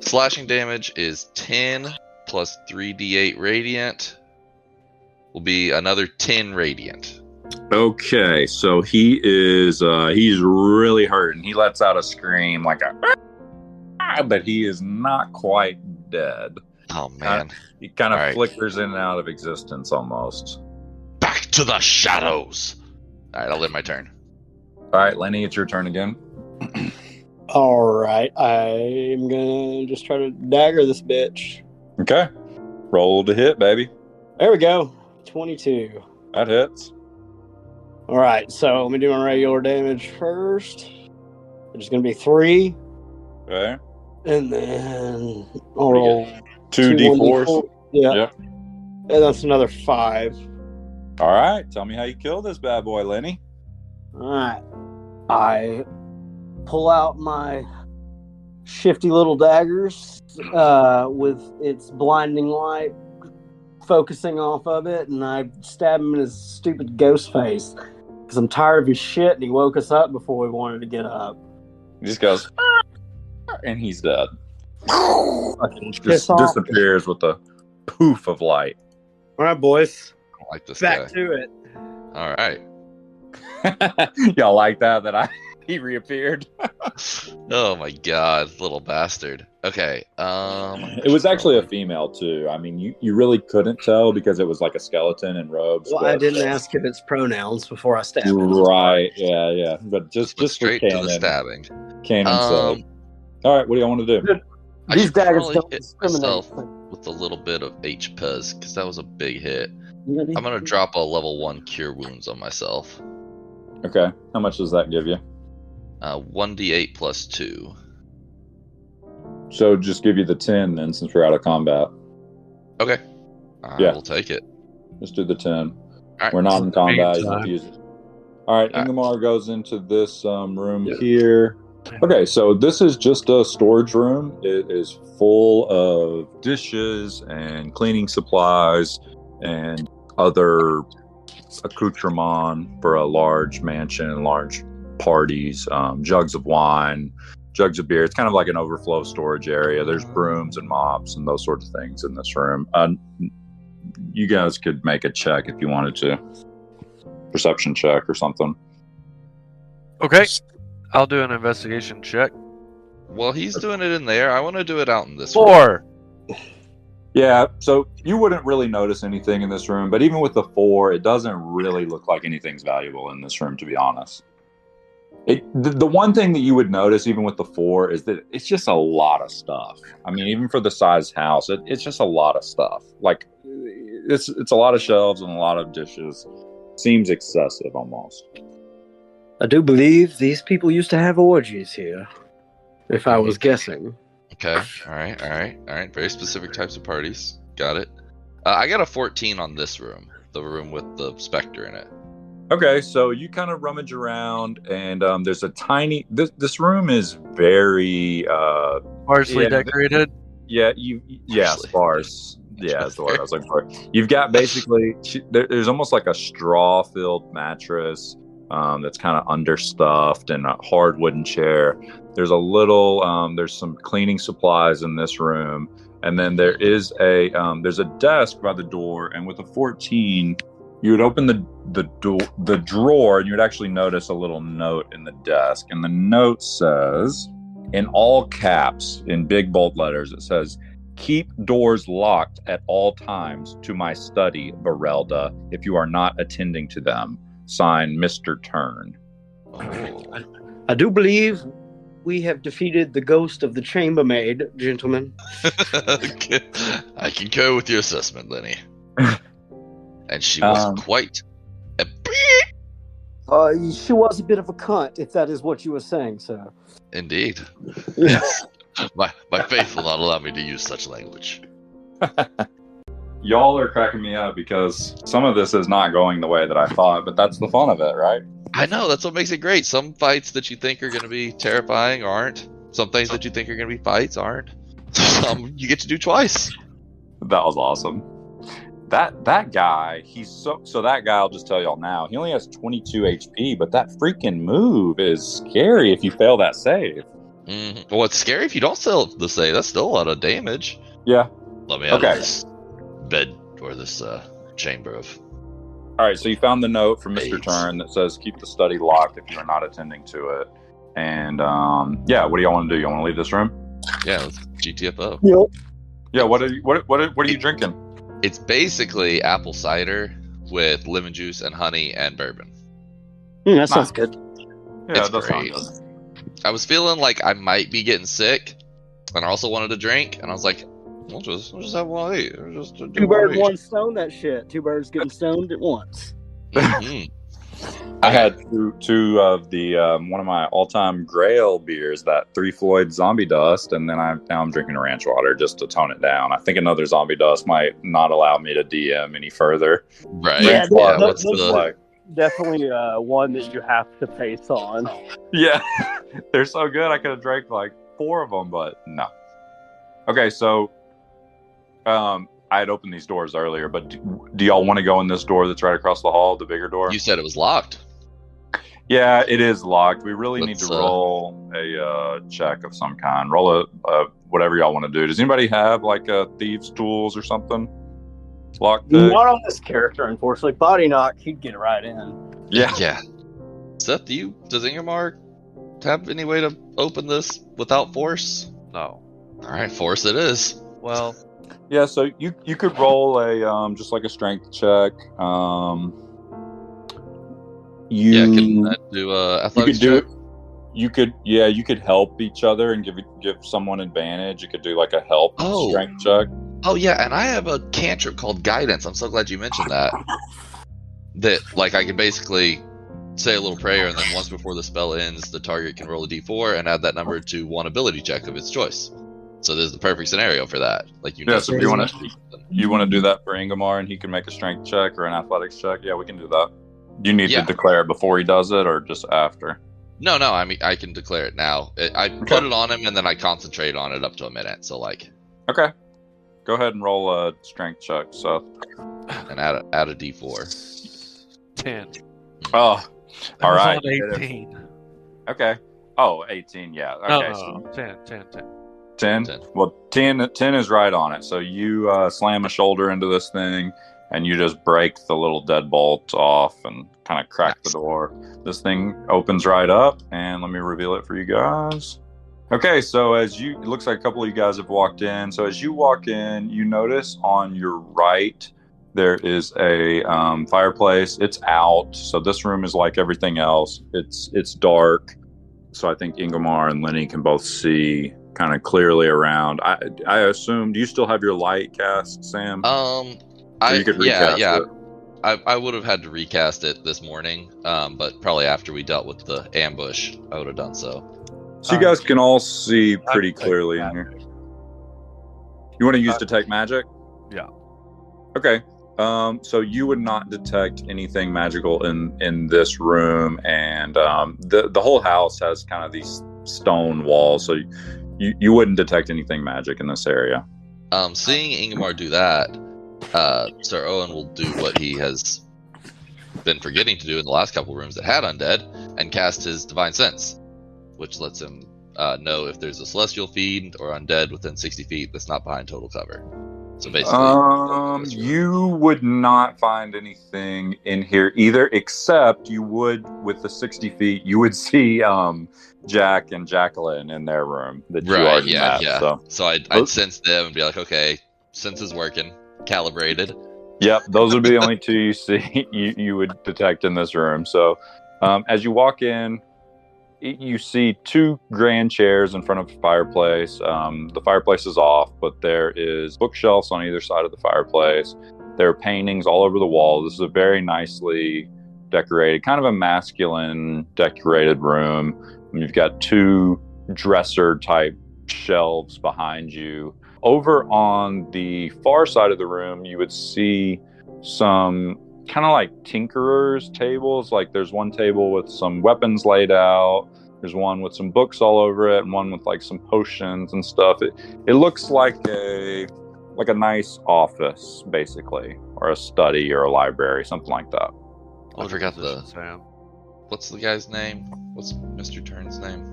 slashing damage is 10 plus 3d8 radiant. Will be another 10 radiant. Okay, so he is he's really hurting. He lets out a scream like a but he is not quite dead. Oh man. He kind of All right. flickers in and out of existence almost. Back to the shadows. Alright, I'll end my turn. All right, Lenny, it's your turn again. All right, I'm gonna just try to dagger this bitch. Okay. Roll to hit, baby. There we go. 22. That hits. All right, so let me do my regular damage first. It's gonna be 3, Okay. and then I'll roll 2d4s. Yeah. Yep. And that's another 5. All right. Tell me how you kill this bad boy, Lenny. All right. I pull out my shifty little daggers with its blinding light focusing off of it, and I stab him in his stupid ghost face because I'm tired of his shit, and he woke us up before we wanted to get up. He just goes, and he's dead. Fucking Just piss off. disappears with a poof of light. All right, boys. I don't like this Back guy. to it. Alright. Y'all like that he reappeared? Oh my god, little bastard. Okay, It was actually a female too. I mean, you really couldn't tell because it was like a skeleton in robes. Well, but, I didn't ask if it's pronouns before I stabbed him. Right? Yeah. But just went for straight to the canon, stabbing. canon sake. All right, what do you want to do? I These should daggers probably don't hit discriminate. myself with a little bit of HP because that was a big hit. I'm gonna drop a level 1 cure wounds on myself. Okay, how much does that give you? 1d8 plus 2. So just give you the 10 then, since we're out of combat. Okay. I Yeah. will take it. Just do the 10. Alright. We're not in combat. Meantime. He's refusing. All right, Alright. Ingmar goes into this room here. Okay, so this is just a storage room. It is full of dishes and cleaning supplies and other accoutrement for a large mansion and large parties, jugs of wine, jugs of beer. It's kind of like an overflow storage area. There's brooms and mops and those sorts of things in this room. You guys could make a check if you wanted to. Perception check or something. Okay. I'll do an investigation check. Well, he's doing it in there. I want to do it out in this room. 4. Yeah, so you wouldn't really notice anything in this room, but even with the 4, it doesn't really look like anything's valuable in this room, to be honest. The one thing that you would notice, even with the 4, is that it's just a lot of stuff. I mean, even for the size house, it's just a lot of stuff. Like, it's a lot of shelves and a lot of dishes. Seems excessive, almost. I do believe these people used to have orgies here, if I was guessing. Okay. All right. Very specific types of parties. Got it. I got a 14 on this room. The room with the specter in it. Okay, so you kind of rummage around, and there's a tiny. This room is very Sparsely Yeah. decorated. Actually. sparse. Yeah, that's the word I was looking for. You've got basically there's almost like a straw-filled mattress that's kind of understuffed and a hard wooden chair. There's a little there's some cleaning supplies in this room, and then there's a desk by the door, and with a 14. You would open the drawer, and you would actually notice a little note in the desk. And the note says, in all caps, in big bold letters, it says, "Keep doors locked at all times to my study, Barelda, if you are not attending to them. Signed, Mr. Turn." Oh. I do believe we have defeated the ghost of the chambermaid, gentlemen. I concur with your assessment, Lenny. And she was quite a She was a bit of a cunt, if that is what you were saying, sir. Indeed. Yes. My faith will not allow me to use such language. Y'all are cracking me up because some of this is not going the way that I thought, but that's the fun of it, right? I know, that's what makes it great. Some fights that you think are going to be terrifying aren't. Some things that you think are going to be fights aren't. Some you get to do twice. That was awesome. That guy, so that guy, I'll just tell y'all now, he only has 22 HP, but that freaking move is scary if you fail that save. Mm-hmm. Well, it's scary if you don't fail the save. That's still a lot of damage. Yeah. Let me out of this bed or this chamber of... All right, so you found the note from Mr. AIDS. Turn that says keep the study locked if you are not attending to it. And what do y'all want to do? You want to leave this room? Yeah, let's GTFO. Yep. Yeah, what are you drinking? It's basically apple cider with lemon juice and honey and bourbon. That sounds good. Yeah, It's that sounds great. good. I was feeling like I might be getting sick, and I also wanted to drink, and I was like, we'll just have one of these. We'll just do Two one of birds, these. one stone, that shit. Two birds getting stoned at once. Mhm. I had two of the one of my all-time Grail beers, that Three Floyd Zombie Dust, and then now I'm drinking ranch water just to tone it down. I think another Zombie Dust might not allow me to DM any further. Right. Yeah, Ranch water what's looks the... like Definitely one that you have to face on. yeah, they're so good. I could have drank like 4 of them, but no. Okay, so I had opened these doors earlier, but do y'all want to go in this door that's right across the hall, the bigger door? You said it was locked. Yeah, it is locked. We really need Let's, to roll a check of some kind. Roll a whatever y'all want to do. Does anybody have like a thieves' tools or something? Lock pick? Not on this character, unfortunately. Body knock, he'd get right in. Yeah. Yeah. Seth, does Ingemar have any way to open this without force? No. All right, force it is. Well, Yeah, so you could roll a just like a strength check. Can I do athletics check? You could help each other and give someone advantage. You could do like a help strength check. Oh yeah, and I have a cantrip called guidance. I'm so glad you mentioned that. That like I can basically say a little prayer, and then once before the spell ends, the target can roll a d4 and add that number to one ability check of its choice. So this is the perfect scenario for that. Like So if you want to do that for Ingemar, and he can make a strength check or an athletics check, yeah, we can do that. You need to declare it before he does it, or just after? No. I mean, I can declare it now. I put it on him, and then I concentrate on it up to a minute. So like, okay, go ahead and roll a strength check, Seth. And add a d4. 10. Oh, all right. 18. Okay. Oh, 18. Yeah. Okay. No. 10. 10? Well, 10 is right on it. So you slam a shoulder into this thing, and you just break the little deadbolt off and kind of crack the door. This thing opens right up, and let me reveal it for you guys. Okay, so it looks like a couple of you guys have walked in. So as you walk in, you notice on your right there is a fireplace. It's out, so this room is like everything else. It's dark, so I think Ingemar and Lenny can both see kind of clearly around. I assume, do you still have your light cast, Sam? You could recast it. I would have had to recast it this morning, but probably after we dealt with the ambush, I would have done so. So you guys can all see pretty clearly in here. You want to use detect magic? Yeah. Okay. So you would not detect anything magical in this room, and the whole house has kind of these stone walls, so you wouldn't detect anything magic in this area. Seeing Ingemar do that, Sir Owen will do what he has been forgetting to do in the last couple rooms that had undead, and cast his Divine Sense, which lets him know if there's a celestial fiend or undead within 60 feet that's not behind total cover. So basically, you would not find anything in here either, except you would, with the 60 feet, you would see Jack and Jacqueline in their room that you already met. So I'd sense them and be like, okay, sense is working, calibrated. Yep, those would be the only two you see you would detect in this room. So as you walk in, You see two grand chairs in front of the fireplace. The fireplace is off, but there is bookshelves on either side of the fireplace. There are paintings all over the wall. This is a very nicely decorated, kind of a masculine decorated room. And you've got two dresser type shelves behind you. Over on the far side of the room, you would see some kind of like tinkerers tables. Like there's one table with some weapons laid out. There's one with some books all over it, and one with like some potions and stuff. It looks like a nice office, basically, or a study or a library, something like that. I forgot Sam. What's the guy's name? What's Mr. Turn's name?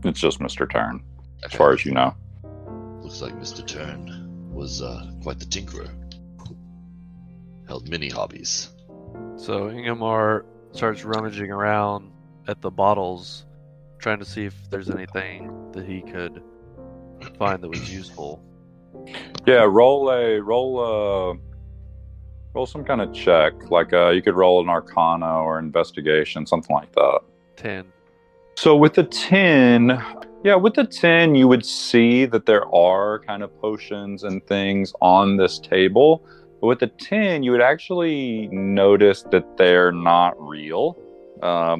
It's just Mr. Turn, as Okay. far as you know. Looks like Mr. Turn was quite the tinkerer. Held many hobbies. So Ingmar starts rummaging around at the bottles, trying to see if there's anything that he could find that was useful. Yeah, roll some kind of check. Like you could roll an Arcana or Investigation, something like that. 10. So with the 10, you would see that there are kind of potions and things on this table. But with the 10, you would actually notice that they're not real.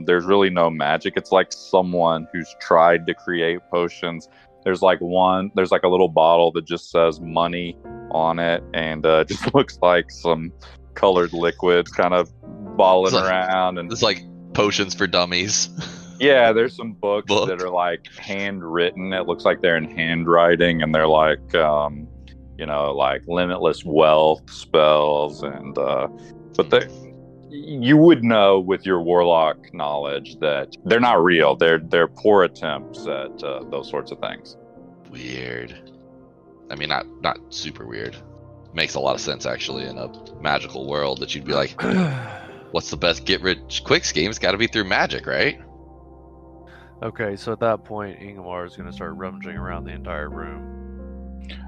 There's really no magic. It's like someone who's tried to create potions. There's like a little bottle that just says money on it, and just looks like some colored liquids kind of balling around. And It's like potions for dummies. yeah, there's some books that are like handwritten. It looks like they're in handwriting, and they're like, like limitless wealth spells. And but you would know with your warlock knowledge that they're not real. They're poor attempts at those sorts of things. Weird. I mean, not super weird. Makes a lot of sense actually in a magical world that you'd be like, what's the best get rich quick scheme? It's got to be through magic, right? Okay, so at that point, Ingmar is going to start rummaging around the entire room.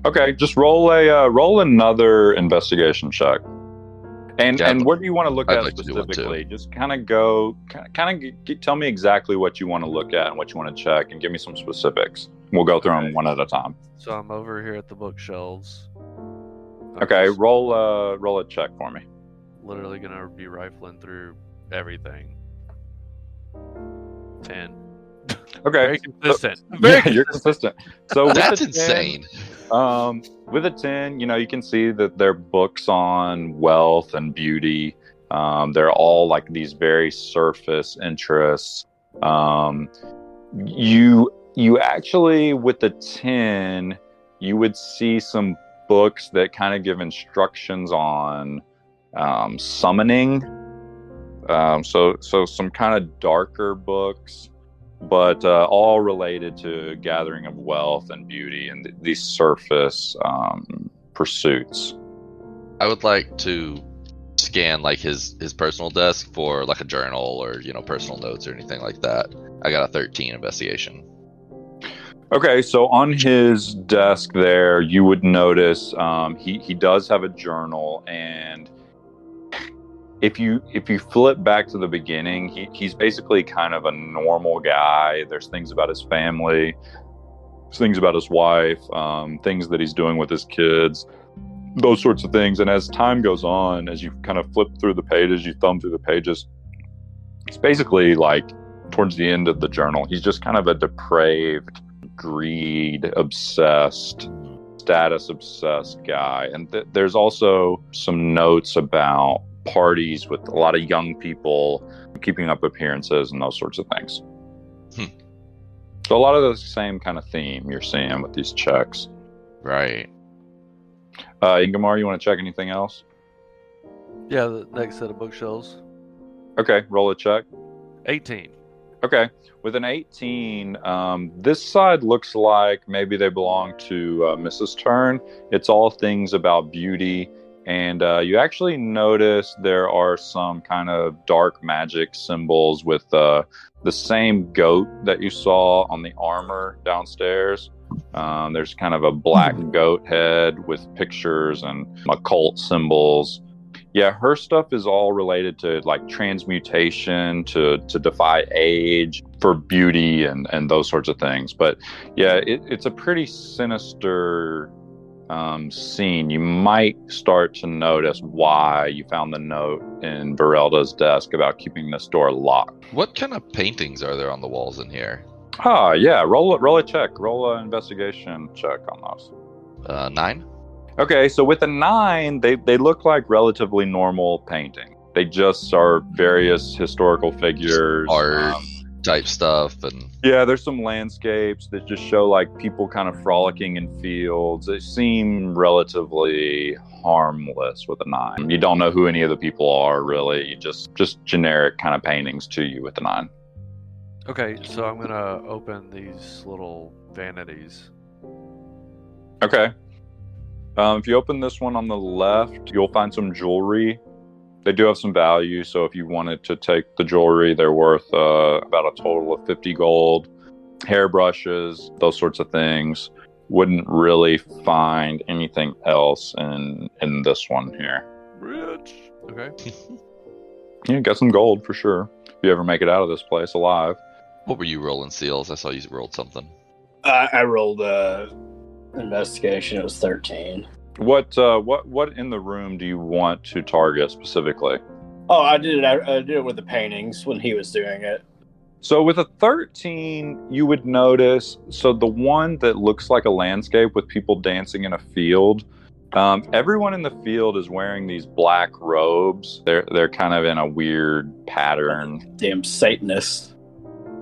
Okay, just roll another investigation check. And what do you want to look I'd at like to do one, too. specifically? Just kind of tell me exactly what you want to look at and what you want to check, and give me some specifics. We'll go through them one at a time. So I'm over here at the bookshelves. Okay, roll a check for me. Literally going to be rifling through everything. 10. Okay, Very consistent. You're consistent. So with That's the 10, insane. With a 10, you can see that they're books on wealth and beauty. They're all like these very surface interests. You actually, with the 10, you would see some books that kind of give instructions on summoning. So some kind of darker books, but all related to gathering of wealth and beauty and these surface pursuits. I would like to scan like his personal desk for like a journal or personal notes or anything like that. I got a 13 investigation. Okay, so on his desk there, you would notice he does have a journal, and if you flip back to the beginning, he's basically kind of a normal guy. There's things about his family, things about his wife, things that he's doing with his kids, those sorts of things. And as time goes on, as you kind of flip through the pages, you thumb through the pages, it's basically like towards the end of the journal, he's just kind of a depraved, greed obsessed, status obsessed guy. And there's also some notes about parties with a lot of young people, keeping up appearances and those sorts of things. So a lot of the same kind of theme you're seeing with these checks. Right. Ingmar, you want to check anything else? Yeah, the next set of bookshelves. Okay, roll a check. 18. Okay, with an 18, this side looks like maybe they belong to Mrs. Turn. It's all things about beauty, and you actually notice there are some kind of dark magic symbols with the same goat that you saw on the armor downstairs. There's kind of a black goat head with pictures and occult symbols. Yeah, her stuff is all related to like transmutation, to defy age, for beauty and those sorts of things. But yeah, it's a pretty sinister scene. You might start to notice why you found the note in Berelda's desk about keeping this door locked. What kind of paintings are there on the walls in here? Yeah, roll a check, roll an investigation check on those. 9? Okay, so with a 9, they look like relatively normal painting. They just are various historical figures, art type stuff, and yeah, there's some landscapes that just show like people kind of frolicking in fields. They seem relatively harmless with a 9. You don't know who any of the people are really. You just generic kind of paintings to you with a 9. Okay, so I'm gonna open these little vanities. Okay. If you open this one on the left, you'll find some jewelry. They do have some value, so if you wanted to take the jewelry, they're worth about a total of 50 gold. Hairbrushes, those sorts of things. Wouldn't really find anything else in this one here. Rich. Okay. Yeah, get some gold for sure. If you ever make it out of this place alive. what were you rolling, Seals? I saw you rolled something. I rolled investigation. It was 13. What in the room do you want to target specifically? Oh, I did it with the paintings when he was doing it. So with a 13, you would notice, so the one that looks like a landscape with people dancing in a field, everyone in the field is wearing these black robes. They're kind of in a weird pattern. Damn Satanists.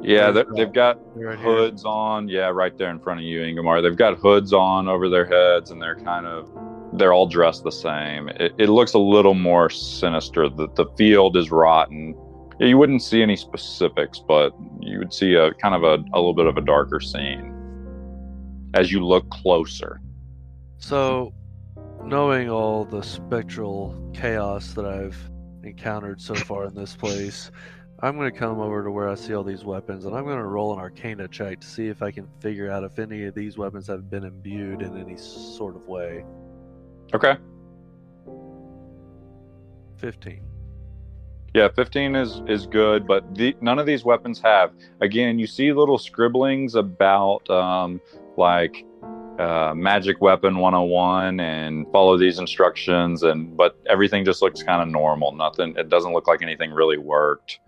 Yeah, they've got Right hoods on. Yeah, right there in front of you, Ingmar. They've got hoods on over their heads, and they're all dressed the same. It looks a little more sinister. The field is rotten. Yeah, you wouldn't see any specifics, but you would see a kind of a little bit of a darker scene as you look closer. So, knowing all the spectral chaos that I've encountered so far in this place, I'm going to come over to where I see all these weapons, and I'm going to roll an Arcana check to see if I can figure out if any of these weapons have been imbued in any sort of way. Okay. 15. Yeah, 15 is good, but none of these weapons have. Again, you see little scribblings about Magic Weapon 101 and follow these instructions, but everything just looks kind of normal. It doesn't look like anything really worked.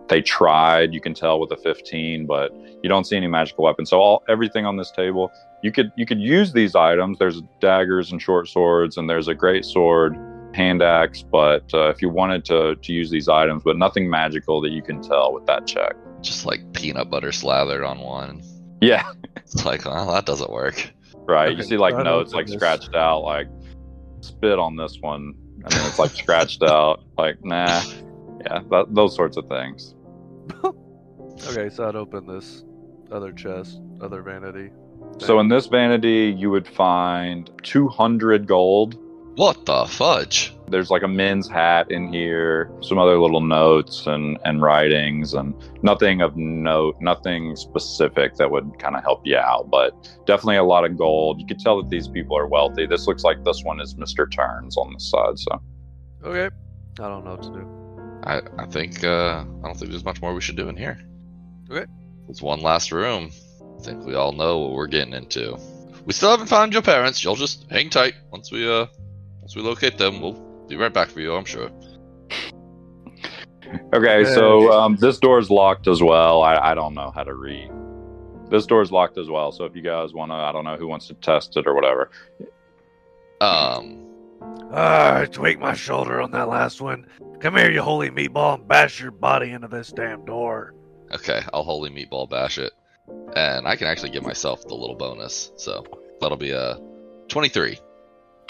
They tried, you can tell with a 15, but you don't see any magical weapons. So everything on this table, you could use these items. There's daggers and short swords, and there's a great sword, hand axe, but if you wanted to use these items, but nothing magical that you can tell with that check. Just like peanut butter slathered on one. Yeah. It's like, well, that doesn't work. Right. Okay, You see like so I notes don't like think scratched out, like spit on this one, and then it's like scratched out, like nah. Yeah, those sorts of things. Okay, so I'd open this other chest, other vanity. So in this vanity, you would find 200 gold. What the fudge? There's like a men's hat in here, some other little notes and writings, and nothing of note, nothing specific that would kind of help you out, but definitely a lot of gold. You could tell that these people are wealthy. This looks like this one is Mr. Turns on the side, so. Okay. I don't know what to do. I think I don't think there's much more we should do in here. Okay. There's one last room. I think we all know what we're getting into. We still haven't found your parents. You'll just hang tight. Once we locate them, we'll be right back for you, I'm sure. Okay, so this door is locked as well. I don't know how to read. This door is locked as well, so if you guys want to, I don't know who wants to test it or whatever. I tweaked my shoulder on that last one. Come here, you holy meatball, and bash your body into this damn door. Okay, I'll holy meatball bash it. And I can actually give myself the little bonus. So that'll be a 23.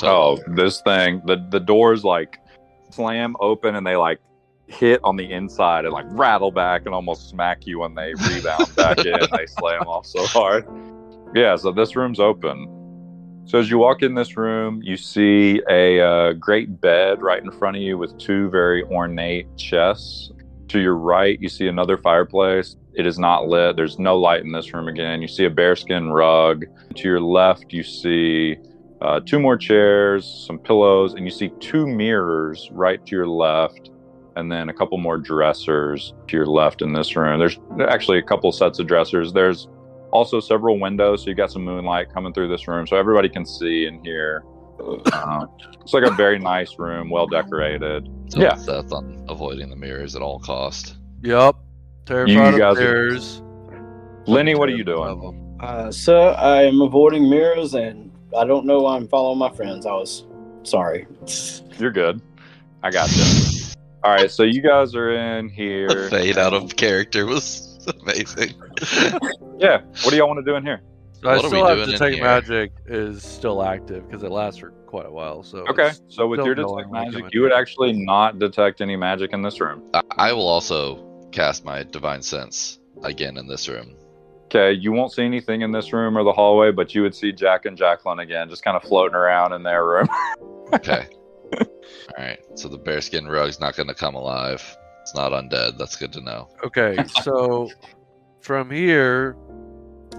Oh, this thing, the doors like slam open and they like hit on the inside and like rattle back and almost smack you when they rebound back in. They slam off so hard. Yeah, so this room's open. So as you walk in this room, you see a great bed right in front of you with two very ornate chests. To your right, you see another fireplace. It is not lit. There's no light in this room again. You see a bearskin rug. To your left, you see 2 more chairs, some pillows, and you see 2 mirrors right to your left, and then a couple more dressers to your left in this room. There's actually a couple sets of dressers. There's also several windows, so you got some moonlight coming through this room, so everybody can see and hear. It's like a very nice room, well decorated. So Yeah. Seth on avoiding the mirrors at all cost. Yep. Terrified You guys of mirrors. Lenny, what are you doing? Sir, I am avoiding mirrors, and I don't know why I'm following my friends. I was sorry. You're good. I got you. All right, so you guys are in here. The fade out of character was amazing. Yeah. What do y'all want to do in here? So I What are we still have doing in detect here? magic is still active because it lasts for quite a while. So Okay, it's so with still your going detect like magic, I'm you would doing. actually not detect any magic in this room. I will also cast my divine sense again in this room. Okay, you won't see anything in this room or the hallway, but you would see Jack and Jacqueline again, just kind of floating around in their room. Okay. All right. So the bearskin rug's not going to come alive. It's not undead. That's good to know. Okay, so from here,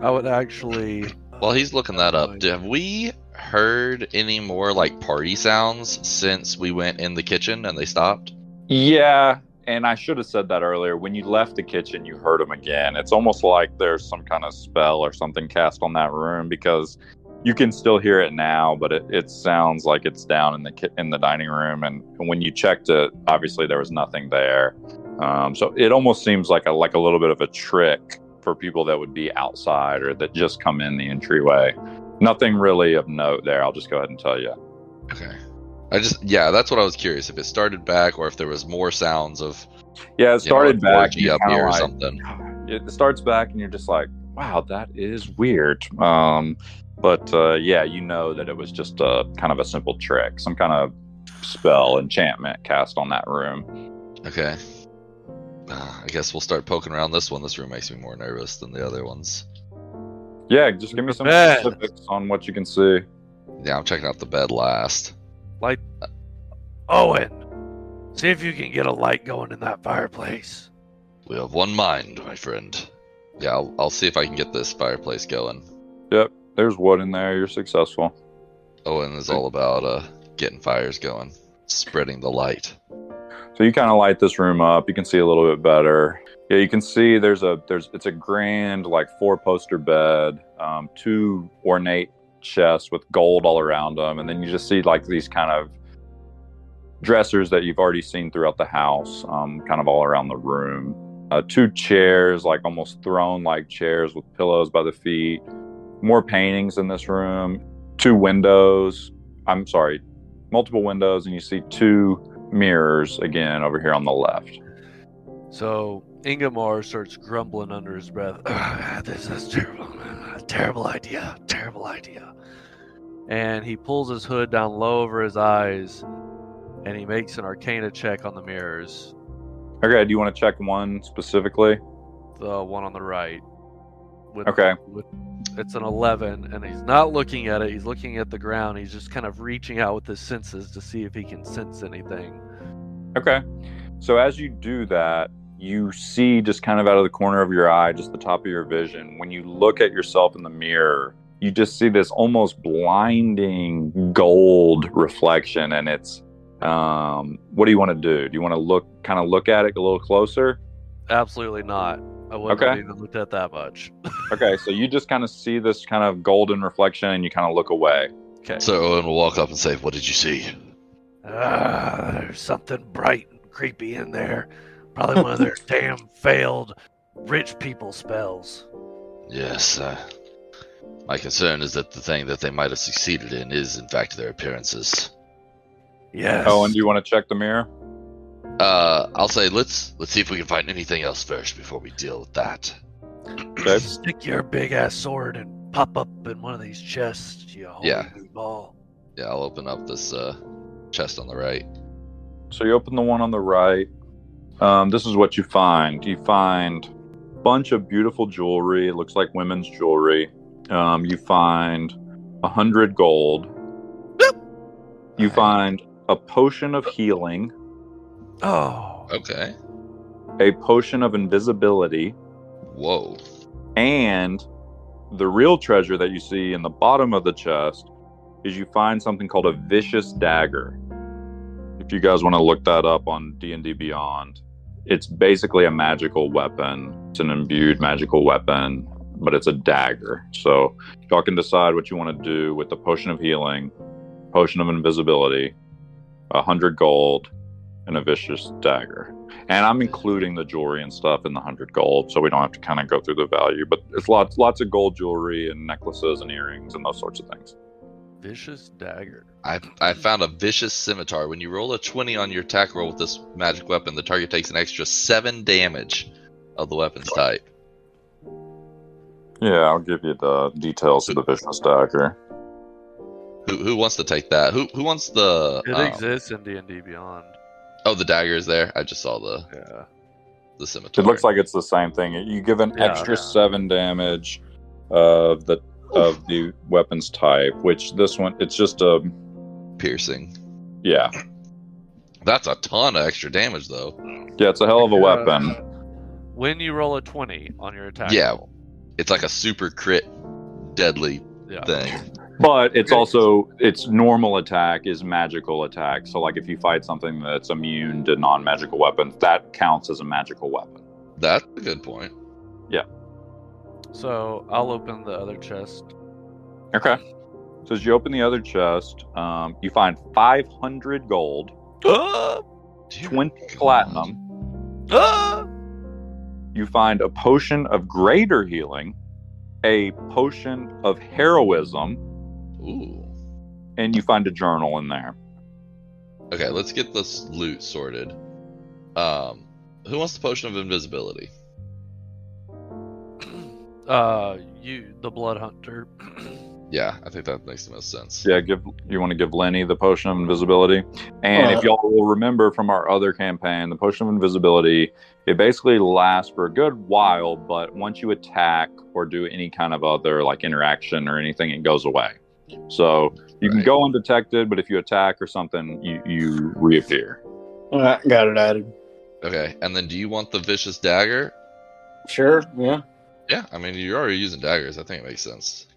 I would actually. While he's looking that up, have we heard any more like party sounds since we went in the kitchen and they stopped? Yeah, and I should have said that earlier. When you left the kitchen, you heard them again. It's almost like there's some kind of spell or something cast on that room because you can still hear it now, but it sounds like it's down in the dining room. And when you checked it, obviously there was nothing there. So it almost seems like a little bit of a trick for people that would be outside or that just come in the entryway. Nothing really of note there. I'll just go ahead and tell you. Okay. That's what I was curious if it started back or if there was more sounds of Yeah, it started back. orgy You're up kinda here or like- something. It starts back, and you're just like, "Wow, that is weird." But yeah, you know that it was just a kind of a simple trick, some kind of spell, enchantment cast on that room. Okay. I guess we'll start poking around this one. This room makes me more nervous than the other ones. Yeah, just give me some Bed. specifics on what you can see. Yeah, I'm checking out the bed last. Light. Owen, see if you can get a light going in that fireplace. We have one mind, my friend. Yeah, I'll see if I can get this fireplace going. Yep, there's wood in there. You're successful. Owen is all about getting fires going, spreading the light. So you kind of light this room up. You can see a little bit better. Yeah, you can see it's a grand like 4-poster bed, 2 ornate chests with gold all around them, and then you just see like these kind of dressers that you've already seen throughout the house, kind of all around the room. 2 chairs, like almost throne-like chairs with pillows by the feet. More paintings in this room. 2 windows. I'm sorry, multiple windows, and you see 2 mirrors again over here on the left. So Ingemar starts grumbling under his breath. This is terrible. Terrible idea. Terrible idea. And he pulls his hood down low over his eyes, and he makes an Arcana check on the mirrors. Okay, do you want to check one specifically? The one on the right. Okay. It's an 11, and he's not looking at it. He's looking at the ground. He's just kind of reaching out with his senses to see if he can sense anything. Okay. So as you do that, you see just kind of out of the corner of your eye, just the top of your vision, when you look at yourself in the mirror, you just see this almost blinding gold reflection, and it's what do you want to do? Do you want to look at it a little closer? Absolutely not. I wouldn't have even looked at that much. Okay, so you just kind of see this kind of golden reflection, and you kind of look away. Okay. So Owen will walk up and say, "What did you see?" There's something bright and creepy in there. Probably one of their damn failed rich people spells. Yes. My concern is that the thing that they might have succeeded in is, in fact, their appearances. Yes. Oh, and do you want to check the mirror? I'll say let's see if we can find anything else first before we deal with that. Okay. Stick your big ass sword and pop up in one of these chests, you holy Yeah. meatball. Yeah, I'll open up this chest on the right. So you open the one on the right. This is what you find. You find a bunch of beautiful jewelry. It looks like women's jewelry. You find 100 gold. You find a potion of healing, Oh. Okay. a potion of invisibility, Whoa. and the real treasure that you see in the bottom of the chest is you find something called a vicious dagger. If you guys want to look that up on D&D Beyond, it's basically a magical weapon. It's an imbued magical weapon, but it's a dagger. So y'all can decide what you want to do with the potion of healing, potion of invisibility, 100 gold, and a vicious dagger. And I'm including the jewelry and stuff in the 100 gold, so we don't have to kind of go through the value. But it's lots of gold jewelry and necklaces and earrings and those sorts of things. Vicious dagger. I found a vicious scimitar. When you roll a 20 on your attack roll with this magic weapon, the target takes an extra 7 damage of the weapon's type. Yeah, I'll give you the details of the vicious dagger. Who wants to take that? Who wants the? It exists in D&D Beyond. Oh, the dagger is there. I just saw the scimitar. It looks like it's the same thing. You give an extra 7 damage of the weapon's type, which this one, it's just a piercing. Yeah. That's a ton of extra damage, though. Yeah, it's a hell of a weapon. When you roll a 20 on your attack roll. It's like a super crit deadly thing. But it's also, its normal attack is magical attack. So like if you fight something that's immune to non-magical weapons, that counts as a magical weapon. That's a good point. Yeah. So I'll open the other chest. Okay. So as you open the other chest, you find 500 gold, 20 platinum. You find a potion of greater healing, a potion of heroism. Ooh. And you find a journal in there. Okay, let's get this loot sorted. Who wants the potion of invisibility? The blood hunter. Yeah, I think that makes the most sense. Yeah, you want to give Lenny the potion of invisibility. And if y'all will remember from our other campaign, the potion of invisibility, it basically lasts for a good while, but once you attack or do any kind of other like interaction or anything, it goes away. So you can go undetected, but if you attack or something, you reappear. All right, got it added. Okay, and then do you want the vicious dagger? Sure, yeah. Yeah, I mean, you're already using daggers. I think it makes sense.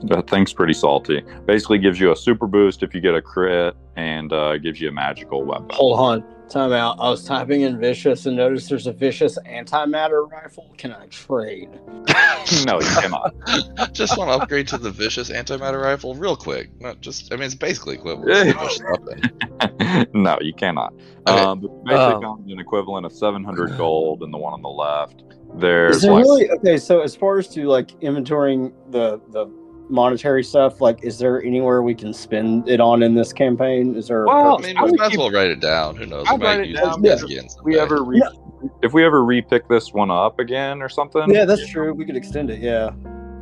That thing's pretty salty. Basically gives you a super boost if you get a crit and gives you a magical weapon. Hold on. Time out. I was typing in vicious and noticed there's a vicious antimatter rifle. Can I trade? No, you cannot. Just want to upgrade to the vicious antimatter rifle real quick. It's basically equivalent. No, you cannot. Okay. But basically comes an equivalent of 700 gold and the one on the left. There's Is there really okay? So as far as to like inventorying the monetary stuff, like, is there anywhere we can spend it on in this campaign? Is there? Well, we might as well write it down. Who knows? I'll write it down. If we ever repick this one up again or something. Yeah, that's true. We could extend it. Yeah.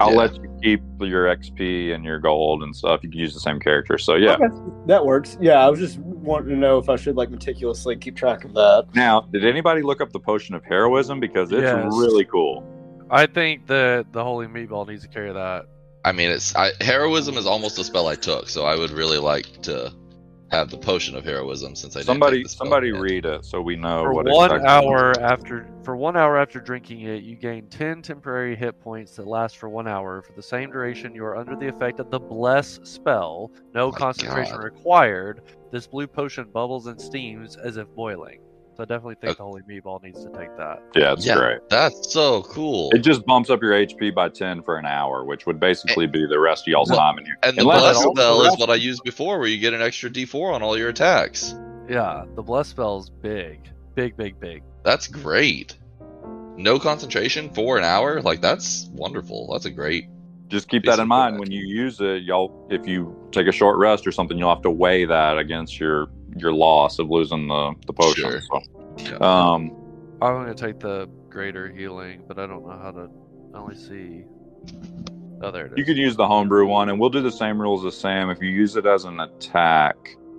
I'll let you keep your XP and your gold and stuff. You can use the same character. So yeah, okay. That works. Yeah, I was just wanting to know if I should like meticulously keep track of that. Now, did anybody look up the potion of heroism, because it's really cool? I think the holy meatball needs to carry that. I mean, heroism is almost a spell I took, so I would really like to have the potion of heroism since I somebody read it so we know for what 1 hour after drinking it, you gain 10 temporary hit points that last for 1 hour. For the same duration, you are under the effect of the bless spell. No concentration required. This blue potion bubbles and steams as if boiling. So I definitely think the holy meatball needs to take that. Yeah, it's great. That's so cool. It just bumps up your HP by 10 for an hour, which would basically be the rest of y'all's time. And the bless spell is what I used before, where you get an extra D4 on all your attacks. Yeah, the bless spell is big. Big. That's great. No concentration for an hour? Like, that's wonderful. That's a great... Just keep that in mind when you use it. If you take a short rest or something, you'll have to weigh that against your loss of losing the potion. Sure. So, I'm going to take the greater healing, but I don't know how to only see. Oh, there it is. You could use the homebrew one, and we'll do the same rules as Sam. If you use it as an attack,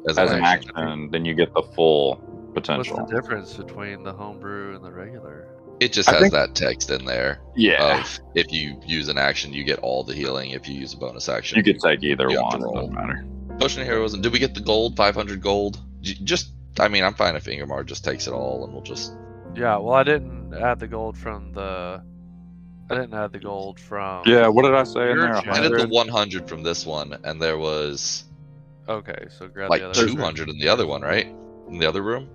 as an action, then you get the full potential. What's the difference between the homebrew and the regular? It just has that text in there. Yeah. Of if you use an action, you get all the healing. If you use a bonus action, you could take either one. It doesn't matter. Potion of heroism. Did we get the gold? 500 gold. I'm fine if Ingemar just takes it all, and we'll just. Yeah. Well, I didn't add the gold from the. I didn't add the gold from. Yeah, what did I say in Your there? chest. I did the 100? 100 from this one, and there was Okay, so grab like the other. 200 in the other one, right? In the other room.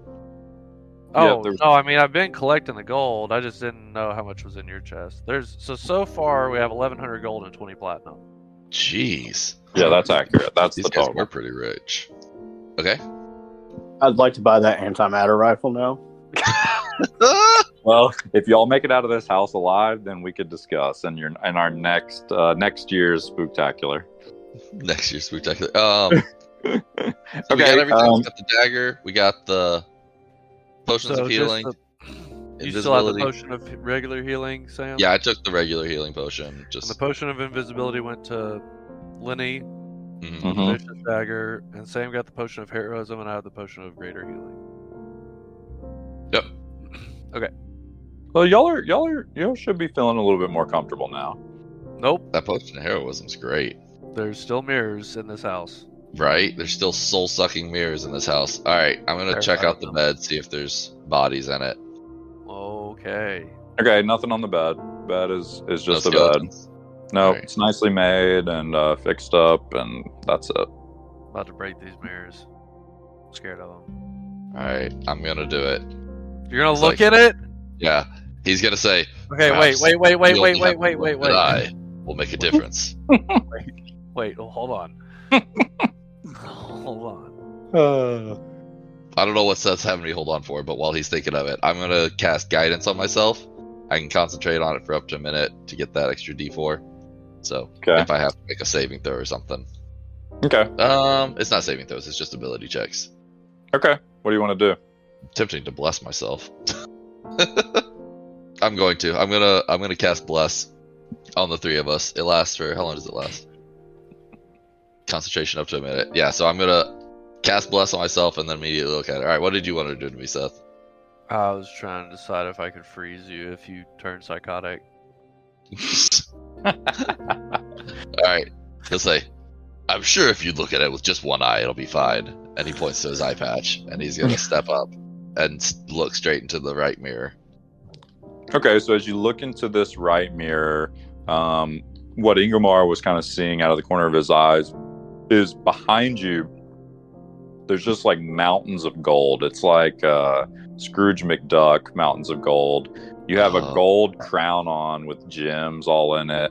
Oh there's- no, I mean I've been collecting the gold. I just didn't know how much was in your chest. So far we have 1,100 gold and 20 platinum. Jeez, Yeah, that's accurate. That's these the guys total. were pretty rich. Okay. I'd like to buy that antimatter rifle now. Well, if y'all make it out of this house alive, then we could discuss in our next year's Spooktacular. Next year's Spooktacular. So we got Okay, everything. We got the dagger. We got the potions of healing. You still have the invisibility. potion of regular healing, Sam? Yeah, I took the regular healing potion. And Just the potion of invisibility went to Lenny, Mhm. Mhm. Vicious Dagger, and Sam got the potion of heroism, and I have the potion of greater healing. Yep. Well, y'all should be feeling a little bit more comfortable now. Nope, That potion of heroism's great. there's still mirrors in this house. Right? There's still soul sucking mirrors in this house. All right, I'm gonna check out the bed, see if there's bodies in it. Okay. Okay, nothing on the bed. Bed is No just a bed. skeletons. No, Alright. it's nicely made and fixed up, and that's it. About to break these mirrors. I'm scared of them. All right, I'm gonna do it. You're gonna It's look like- at it? Yeah, he's gonna say, Okay, "Perhaps wait. the only Wait. eye will make a difference." Wait, oh, hold on. Hold on. I don't know what Seth's having me hold on for, but while he's thinking of it, I'm gonna cast guidance on myself. I can concentrate on it for up to a minute to get that extra D4. So Okay. if I have to make a saving throw or something, Okay. it's not saving throws; it's just ability checks. Okay. What do you want to do? Tempting to bless myself. I'm gonna cast bless on the three of us. It lasts for how long does it last? Concentration up to a minute. Yeah, so I'm gonna cast bless on myself and then immediately look at it. All right, what did you want to do to me, Seth? I was trying to decide if I could freeze you if you turn psychotic. All right, he'll say, "I'm sure if you look at it with just one eye, it'll be fine." And he points to his eye patch, and he's gonna step up and look straight into the right mirror. Okay, so as you look into this right mirror, what Ingomar was kind of seeing out of the corner of his eyes is behind you. There's just like mountains of gold. It's like Scrooge McDuck mountains of gold. You have a gold crown on with gems all in it,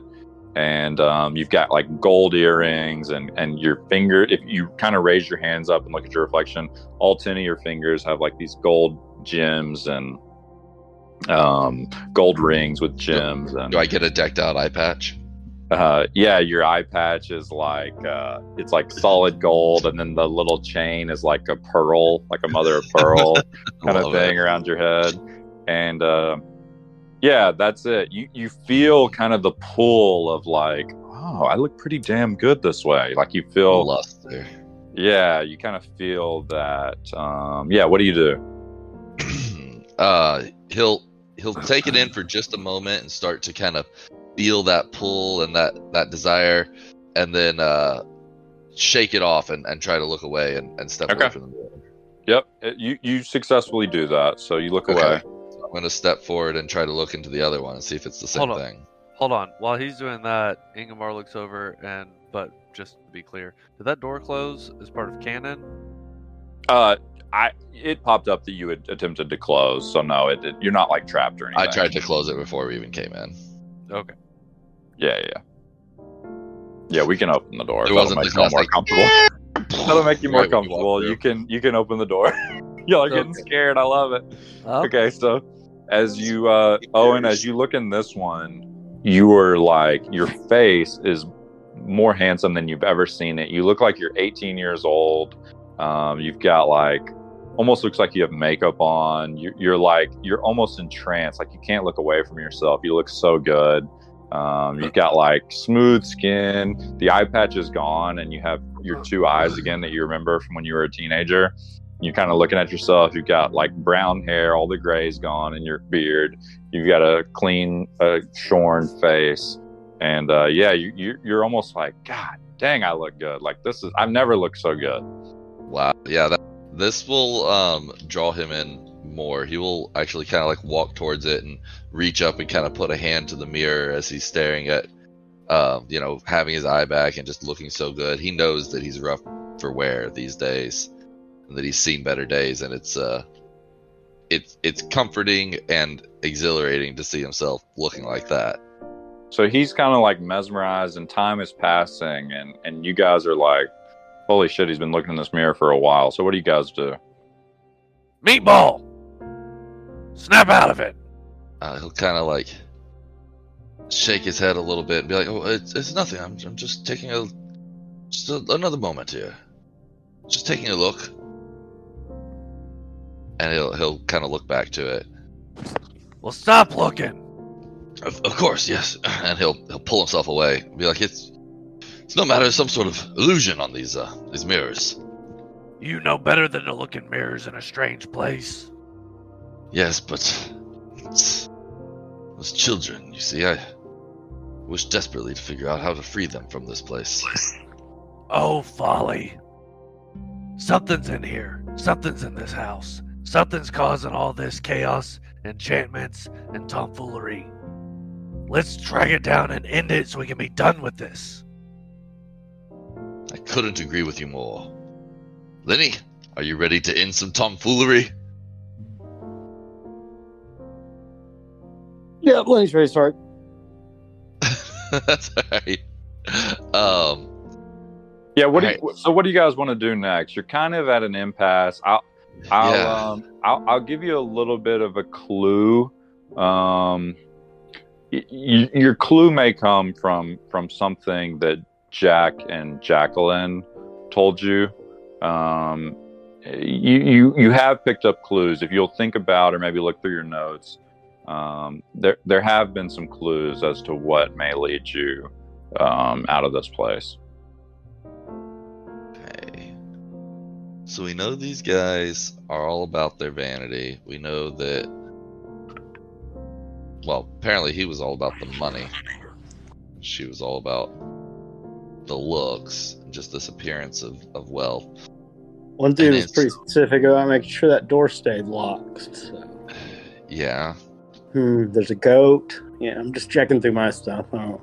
and you've got like gold earrings, and your finger. If you kind of raise your hands up and look at your reflection, all 10 of your fingers have like these gold gems and gold rings with gems. And Do I get a decked out eye patch? yeah, your eye patch is like it's like solid gold, and then the little chain is like a pearl, like a mother of pearl kind of Love thing it. around your head. And yeah, that's it. You feel kind of the pull of like, oh, I look pretty damn good this way. Like you feel, Luster. yeah, you kind of feel that. Yeah, what do you do? He'll take it in for just a moment and start to kind of feel that pull and that desire, and then shake it off and try to look away and step away Okay. from the mirror. Yep, you successfully do that. So you look Okay. away. So I'm gonna step forward and try to look into the other one and see if it's the same Hold on. thing. Hold on. While he's doing that, Ingomar looks over but just to be clear, did that door close as part of canon? It popped up that you had attempted to close, so no, you're not like trapped or anything. I tried to close it before we even came in. Okay. Yeah. We can open the door. It That'll wasn't make the you more classic- comfortable. That'll make you more Right when you comfortable. walk through. You can open the door. Y'all are getting Okay. scared. I love it. Okay, so as you Owen, as you look in this one, you are like, your face is more handsome than you've ever seen it. You look like you're 18 years old. You've got like, almost looks like you have makeup on. You're almost entranced. Like you can't look away from yourself. You look so good. You've got like smooth skin. The eye patch is gone, and you have your two eyes again that you remember from when you were a teenager. You're kind of looking at yourself. You've got like brown hair, all the gray's gone in your beard. You've got a clean, shorn face, and yeah, you're almost like, God dang, I look good. Like I've never looked so good. Wow. Yeah. This will draw him in more. He will actually kind of like walk towards it and reach up and kind of put a hand to the mirror as he's staring at, having his eye back and just looking so good. He knows that he's rough for wear these days, and that he's seen better days, and it's comforting and exhilarating to see himself looking like that. So he's kind of like mesmerized, and time is passing, and you guys are like, holy shit, he's been looking in this mirror for a while. So what do you guys do? Meatball! Snap out of it! He'll kind of like shake his head a little bit and be like, "Oh, it's nothing. I'm just taking another moment here. Just taking a look." And he'll kind of look back to it. Well, stop looking! Of course, yes. And he'll pull himself away and be like, "It's no matter. It's some sort of illusion on these mirrors." You know better than to look in mirrors in a strange place. Yes, but those children, you see, I wish desperately to figure out how to free them from this place. Oh, folly. Something's in here. Something's in this house. Something's causing all this chaos, enchantments, and tomfoolery. Let's track it down and end it so we can be done with this. I couldn't agree with you more. Lenny, are you ready to end some tomfoolery? Yeah, Lenny's ready to start. That's alright. Yeah, what do you guys want to do next? You're kind of at an impasse. I'll give you a little bit of a clue. Your clue may come from something that Jack and Jacqueline told you. You have picked up clues. If you'll think about or maybe look through your notes, there have been some clues as to what may lead you out of this place. Okay. So we know these guys are all about their vanity. We know that, well, apparently he was all about the money. She was all about the looks, just this appearance of wealth. One dude was pretty specific about making sure that door stayed locked. So. Yeah. There's a goat. Yeah, I'm just checking through my stuff. Oh.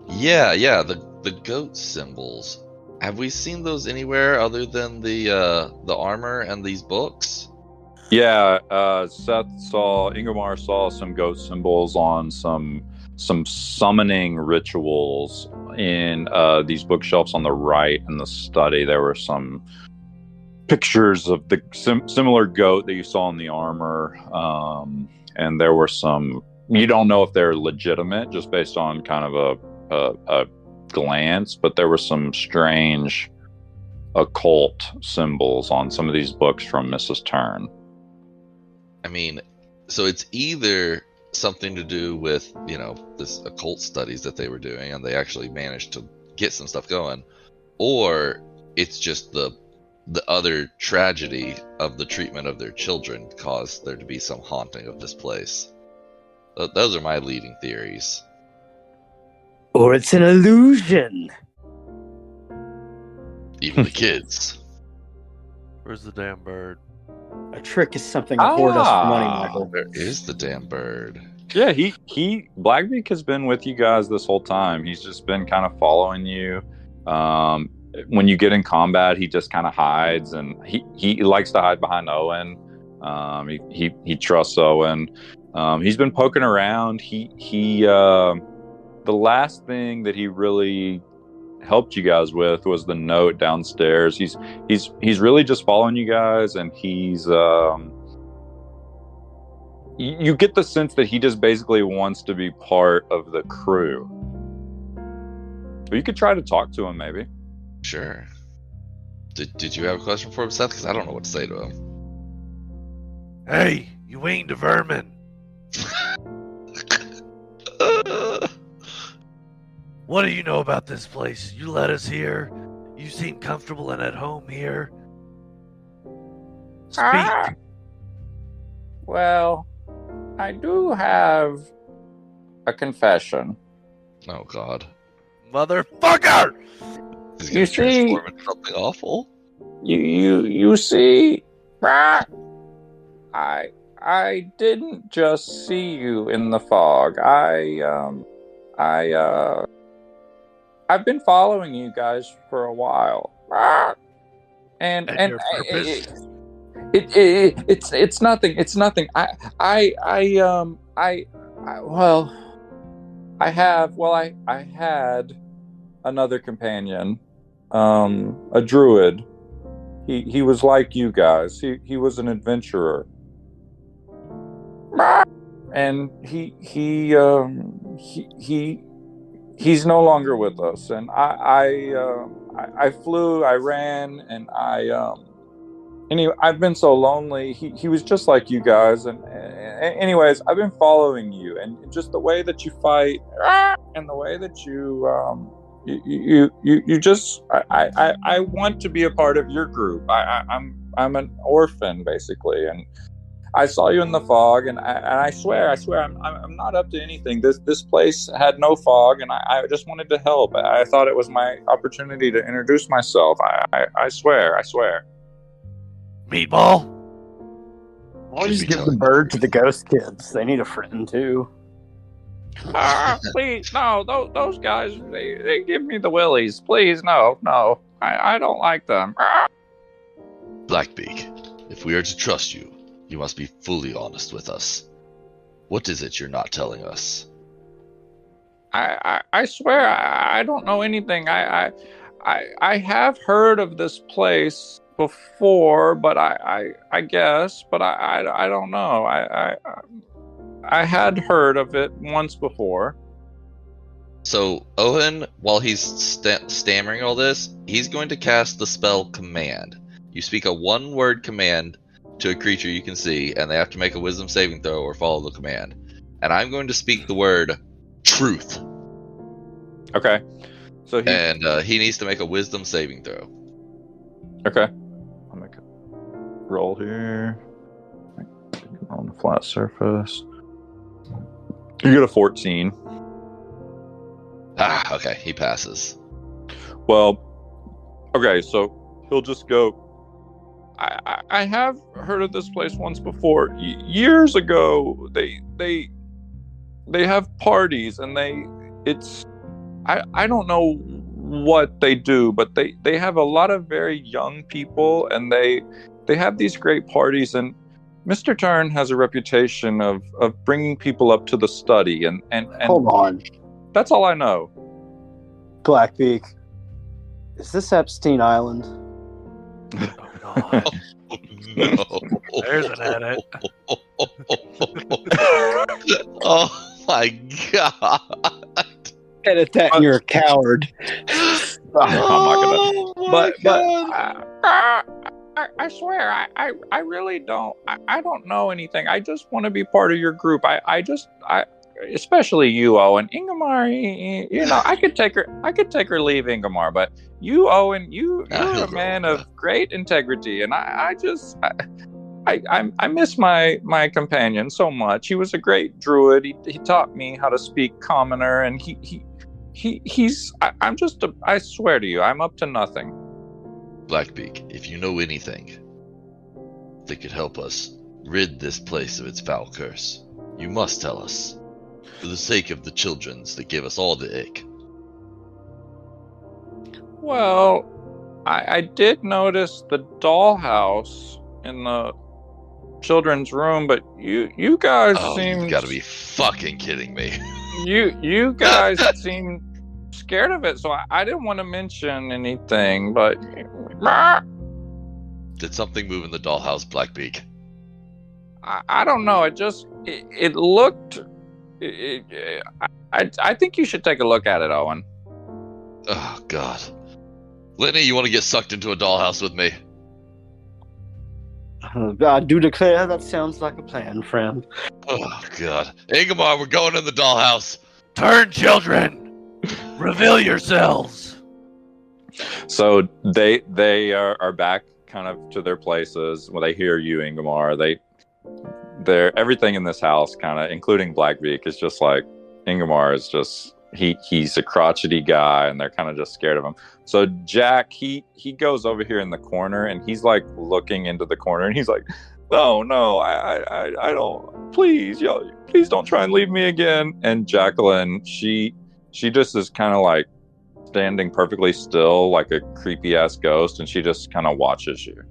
Yeah, the goat symbols. Have we seen those anywhere other than the armor and these books? Yeah, Ingomar saw some goat symbols on some summoning rituals in these bookshelves on the right in the study. There were some pictures of the similar goat that you saw in the armor, and there were some. You don't know if they're legitimate, just based on kind of a glance, but there were some strange occult symbols on some of these books from Mrs. Turn. I mean, so it's either something to do with, this occult studies that they were doing and they actually managed to get some stuff going, or it's just the other tragedy of the treatment of their children caused there to be some haunting of this place. Those are my leading theories. Or it's an illusion. Even the kids. Where's the damn bird? A trick is something to hoard us for money, Michael. There is the damn bird. Yeah, he Blackbeak has been with you guys this whole time. He's just been kind of following you. When you get in combat, he just kind of hides, and he likes to hide behind Owen. He trusts Owen. He's been poking around. The last thing that he really helped you guys with was the note downstairs. He's really just following you guys, and he's you get the sense that he just basically wants to be part of the crew. But you could try to talk to him, maybe. Sure. Did you have a question for him, Seth? Because I don't know what to say to him. Hey, you winged vermin. What do you know about this place? You let us here. You seem comfortable and at home here. Speak. Well, I do have a confession. Oh God. Motherfucker! He's You gonna see- transform into something awful. You see, I I didn't just see you in the fog. I've been following you guys for a while. And Your purpose? it's nothing. It's nothing. I had another companion, a druid. He was like you guys. He was an adventurer, and he's no longer with us. And I flew, I ran, and anyway, I've been so lonely. He was just like you guys, and anyways, I've been following you, and just the way that you fight, and the way that you just I want to be a part of your group. I'm an orphan basically, and I saw you in the fog, and I swear I'm not up to anything. This place had no fog, and I just wanted to help. I thought it was my opportunity to introduce myself. I swear. Meatball? Why don't you just give the bird to the ghost kids? They need a friend too. Please, no. Those guys, they give me the willies. Please, no. I don't like them. Blackbeak, if we are to trust you, you must be fully honest with us. What is it you're not telling us? I swear I don't know anything. I have heard of this place before, but I guess, but I don't know. I had heard of it once before. So Owen, while he's stammering all this, he's going to cast the spell Command. You speak a one-word command to a creature you can see, and they have to make a wisdom saving throw or follow the command. And I'm going to speak the word truth. Okay. So he needs to make a wisdom saving throw. Okay. I'll make a roll here. On the flat surface. You get a 14. Okay, he passes. Well, okay, so he'll just go. I have heard of this place once before. Years ago, they have parties, and I don't know what they do, but they have a lot of very young people, and they have these great parties. And Mr. Turn has a reputation of bringing people up to the study, and Hold on, that's all I know. Blackbeak. Is this Epstein Island? Oh, no. There's an edit. Oh my god. Edit that, and you're a coward. I'm not gonna. But I swear, I really don't. I don't know anything. I just want to be part of your group. I especially you, Owen. Ingmar, you know, I could take her leave, Ingmar, but you, Owen, you're a man of great integrity, and I miss my companion so much. He was a great druid. He taught me how to speak commoner, and I swear to you, I'm up to nothing. Blackbeak, if you know anything that could help us rid this place of its foul curse, you must tell us. For the sake of the childrens that give us all the ick. Well, I did notice the dollhouse in the children's room, but you guys seem... You gotta be fucking kidding me. You guys seem scared of it, so I didn't want to mention anything, but... Did something move in the dollhouse, Blackbeak? I don't know, it looked... I think you should take a look at it, Owen. Oh, God. Lenny, you want to get sucked into a dollhouse with me? I do declare that sounds like a plan, friend. Oh, God. Ingmar, we're going in the dollhouse. Turn, children! Reveal yourselves! So they are back kind of to their places. When they hear you, Ingmar, they're everything in this house, kind of, including Blackbeak, is just like Ingmar is just he's a crotchety guy, and they're kind of just scared of him. So Jack, he goes over here in the corner, and he's like looking into the corner, and he's like, No, I don't. Please, yo, please don't try and leave me again. And Jacqueline, she just is kind of like standing perfectly still, like a creepy ass ghost, and she just kind of watches you.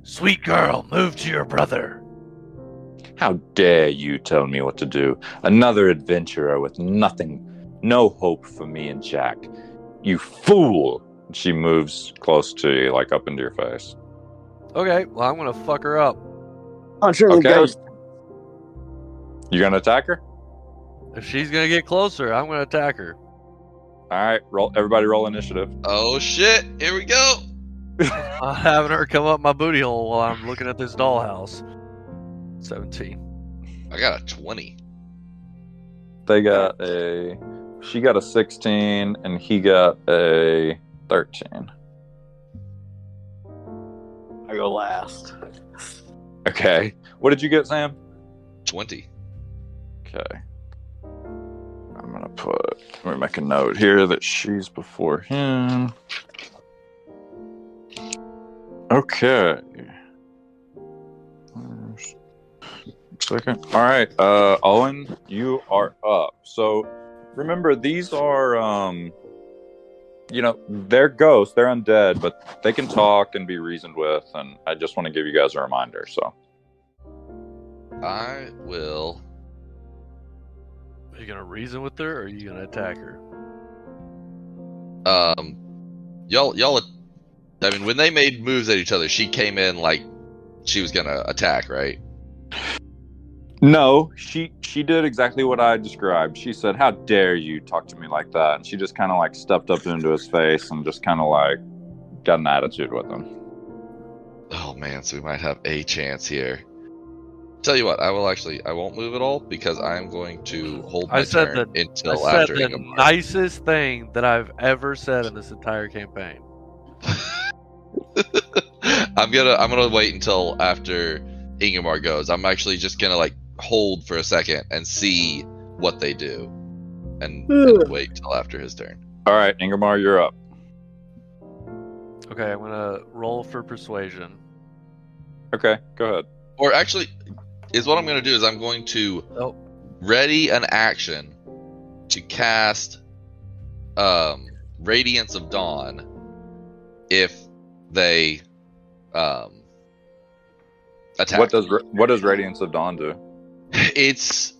Sweet girl, move to your brother. How dare you tell me what to do? Another adventurer with no hope for me and Jack. You fool! She moves close to you, like up into your face. Okay, well, I'm gonna fuck her up. Punch her in the Okay. ghost. You gonna attack her? If she's gonna get closer, I'm gonna attack her. All right, everybody roll initiative. Oh shit! Here we go. I'm having her come up my booty hole while I'm looking at this dollhouse. 17. I got a 20. She got a 16 and he got a 13. I go last. Okay. What did you get, Sam? 20. Okay. Let me make a note here that she's before him. Okay. Second. All right. Owen, you are up. So remember, these are, they're ghosts, they're undead, but they can talk and be reasoned with. And I just want to give you guys a reminder. So I will. Are you gonna reason with her, or are you gonna attack her? Y'all. I mean, when they made moves at each other, she came in like she was gonna attack, right? no, she did exactly what I described. She said, "How dare you talk to me like that?" And she just kind of like stepped up into his face and just kind of like got an attitude with him. Oh man, so we might have a chance here. Tell you what, I won't move at all because I'm going to hold my turn until I after said the Ingemar. nicest thing that I've ever said in this entire campaign. I'm gonna wait until after Ingemar goes. I'm actually just gonna like hold for a second and see what they do, and wait till after his turn. All right, Ingemar, you're up. Okay, I'm gonna roll for persuasion. Okay, go ahead. Or actually, what I'm gonna do is I'm going to ready an action to cast Radiance of Dawn if they attack. What does Radiance of Dawn do? It's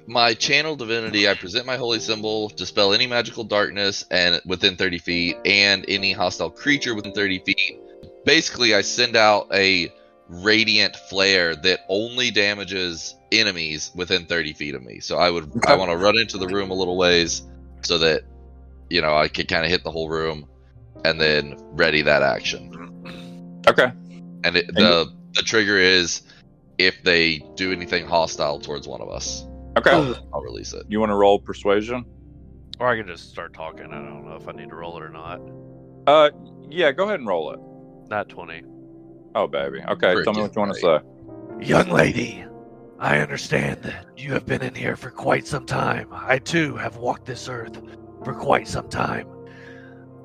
my channel divinity. I present my holy symbol, dispel any magical darkness and within 30 feet, and any hostile creature within 30 feet. Basically, I send out a radiant flare that only damages enemies within 30 feet of me. So I want to run into the room a little ways so that I can kind of hit the whole room and then ready that action. Okay. And the trigger is if they do anything hostile towards one of us. Okay. I'll release it. You want to roll persuasion? Or I can just start talking. I don't know if I need to roll it or not. Yeah, go ahead and roll it. Not 20. Oh, baby. Okay, tell me what you want to say. Young lady, I understand that you have been in here for quite some time. I too have walked this earth for quite some time.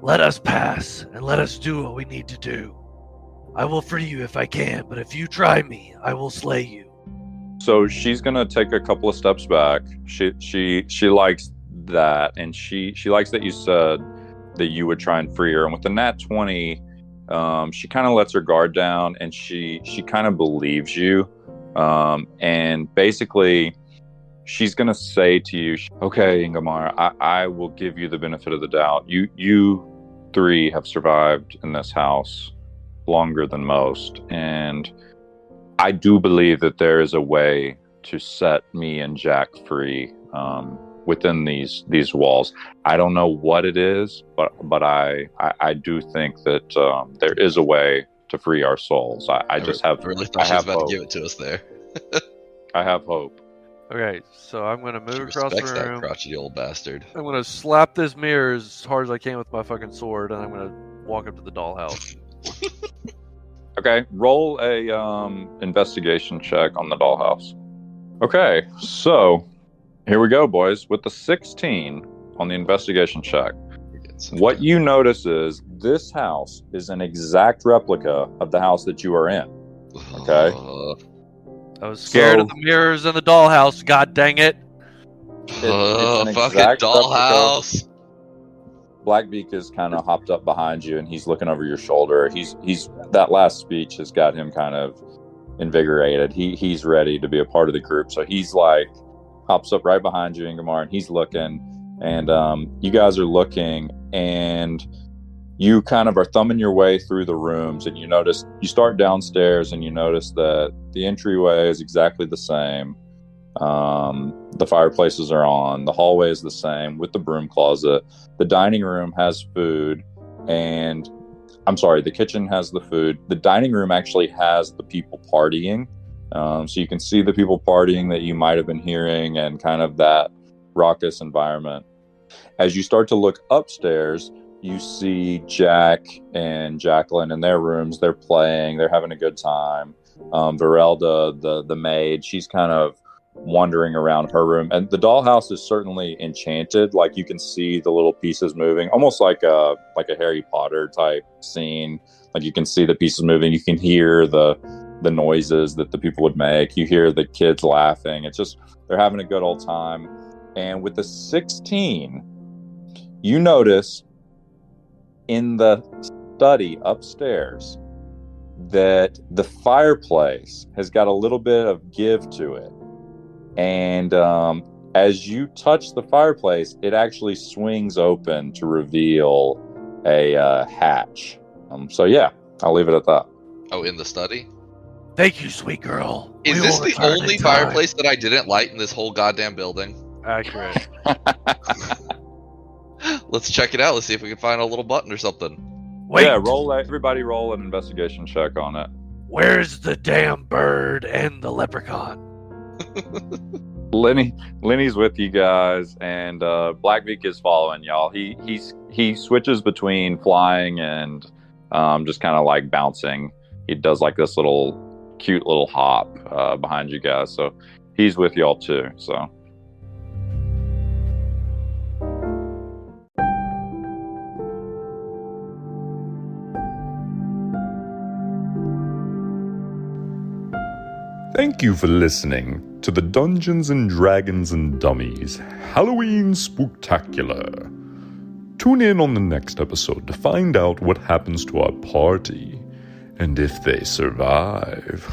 Let us pass, and let us do what we need to do. I will free you if I can, but if you try me, I will slay you. So she's gonna take a couple of steps back. She likes that, and she likes that you said that you would try and free her. And with the nat 20, she kind of lets her guard down, and she kind of believes you. And basically, she's gonna say to you, "Okay, Ingemar, I will give you the benefit of the doubt. You three have survived in this house longer than most, and I do believe that there is a way to set me and Jack free within these walls. I don't know what it is, but I do think that there is a way to free our souls. I really thought she was about to give it to us there. I have hope. Okay, so I'm going to move She across the respects that room. crotchety old bastard. I'm going to slap this mirror as hard as I can with my fucking sword, and I'm going to walk up to the dollhouse. Okay, roll a investigation check on the dollhouse. Okay, so here we go, boys. With the 16 on the investigation check, what you notice is this house is an exact replica of the house that you are in. Okay. I was scared of So- the mirrors in the dollhouse. God dang it! It's an Fucking exact replica. dollhouse. Blackbeak is kind of hopped up behind you, and he's looking over your shoulder. He's that last speech has got him kind of invigorated. He's ready to be a part of the group. So he's like hops up right behind you, Ingemar, and he's looking, and you guys are looking, and you kind of are thumbing your way through the rooms, and you start downstairs, and you notice that the entryway is exactly the same. The fireplaces are on. The hallway is the same with the broom closet. The dining room has food, and I'm sorry, the kitchen has the food. The dining room actually has the people partying. So you can see the people partying that you might have been hearing and kind of that raucous environment. As you start to look upstairs, you see Jack and Jacqueline in their rooms. They're playing. They're having a good time. Verelda, the maid, she's kind of wandering around her room, and the dollhouse is certainly enchanted. Like you can see the little pieces moving, almost like a Harry Potter type scene. Like you can see the pieces moving. You can hear the noises that the people would make. You hear the kids laughing. It's just they're having a good old time. And with the 16, you notice in the study upstairs that the fireplace has got a little bit of give to it. And as you touch the fireplace, it actually swings open to reveal a hatch. So yeah, I'll leave it at that. Oh, in the study? Thank you, sweet girl. Is We this will the return only in time. fireplace that I didn't light in this whole goddamn building? Accurate. Let's check it out. Let's see if we can find a little button or something. Wait, Yeah, everybody roll an investigation check on it. where's the damn bird and the leprechaun? Lenny's with you guys, and Blackbeak is following y'all. He switches between flying and just kind of like bouncing. He does like this cute little hop behind you guys, so he's with y'all too. So Thank you for listening to the Dungeons and Dragons and Dummies Halloween Spooktacular. Tune in on the next episode to find out what happens to our party and if they survive.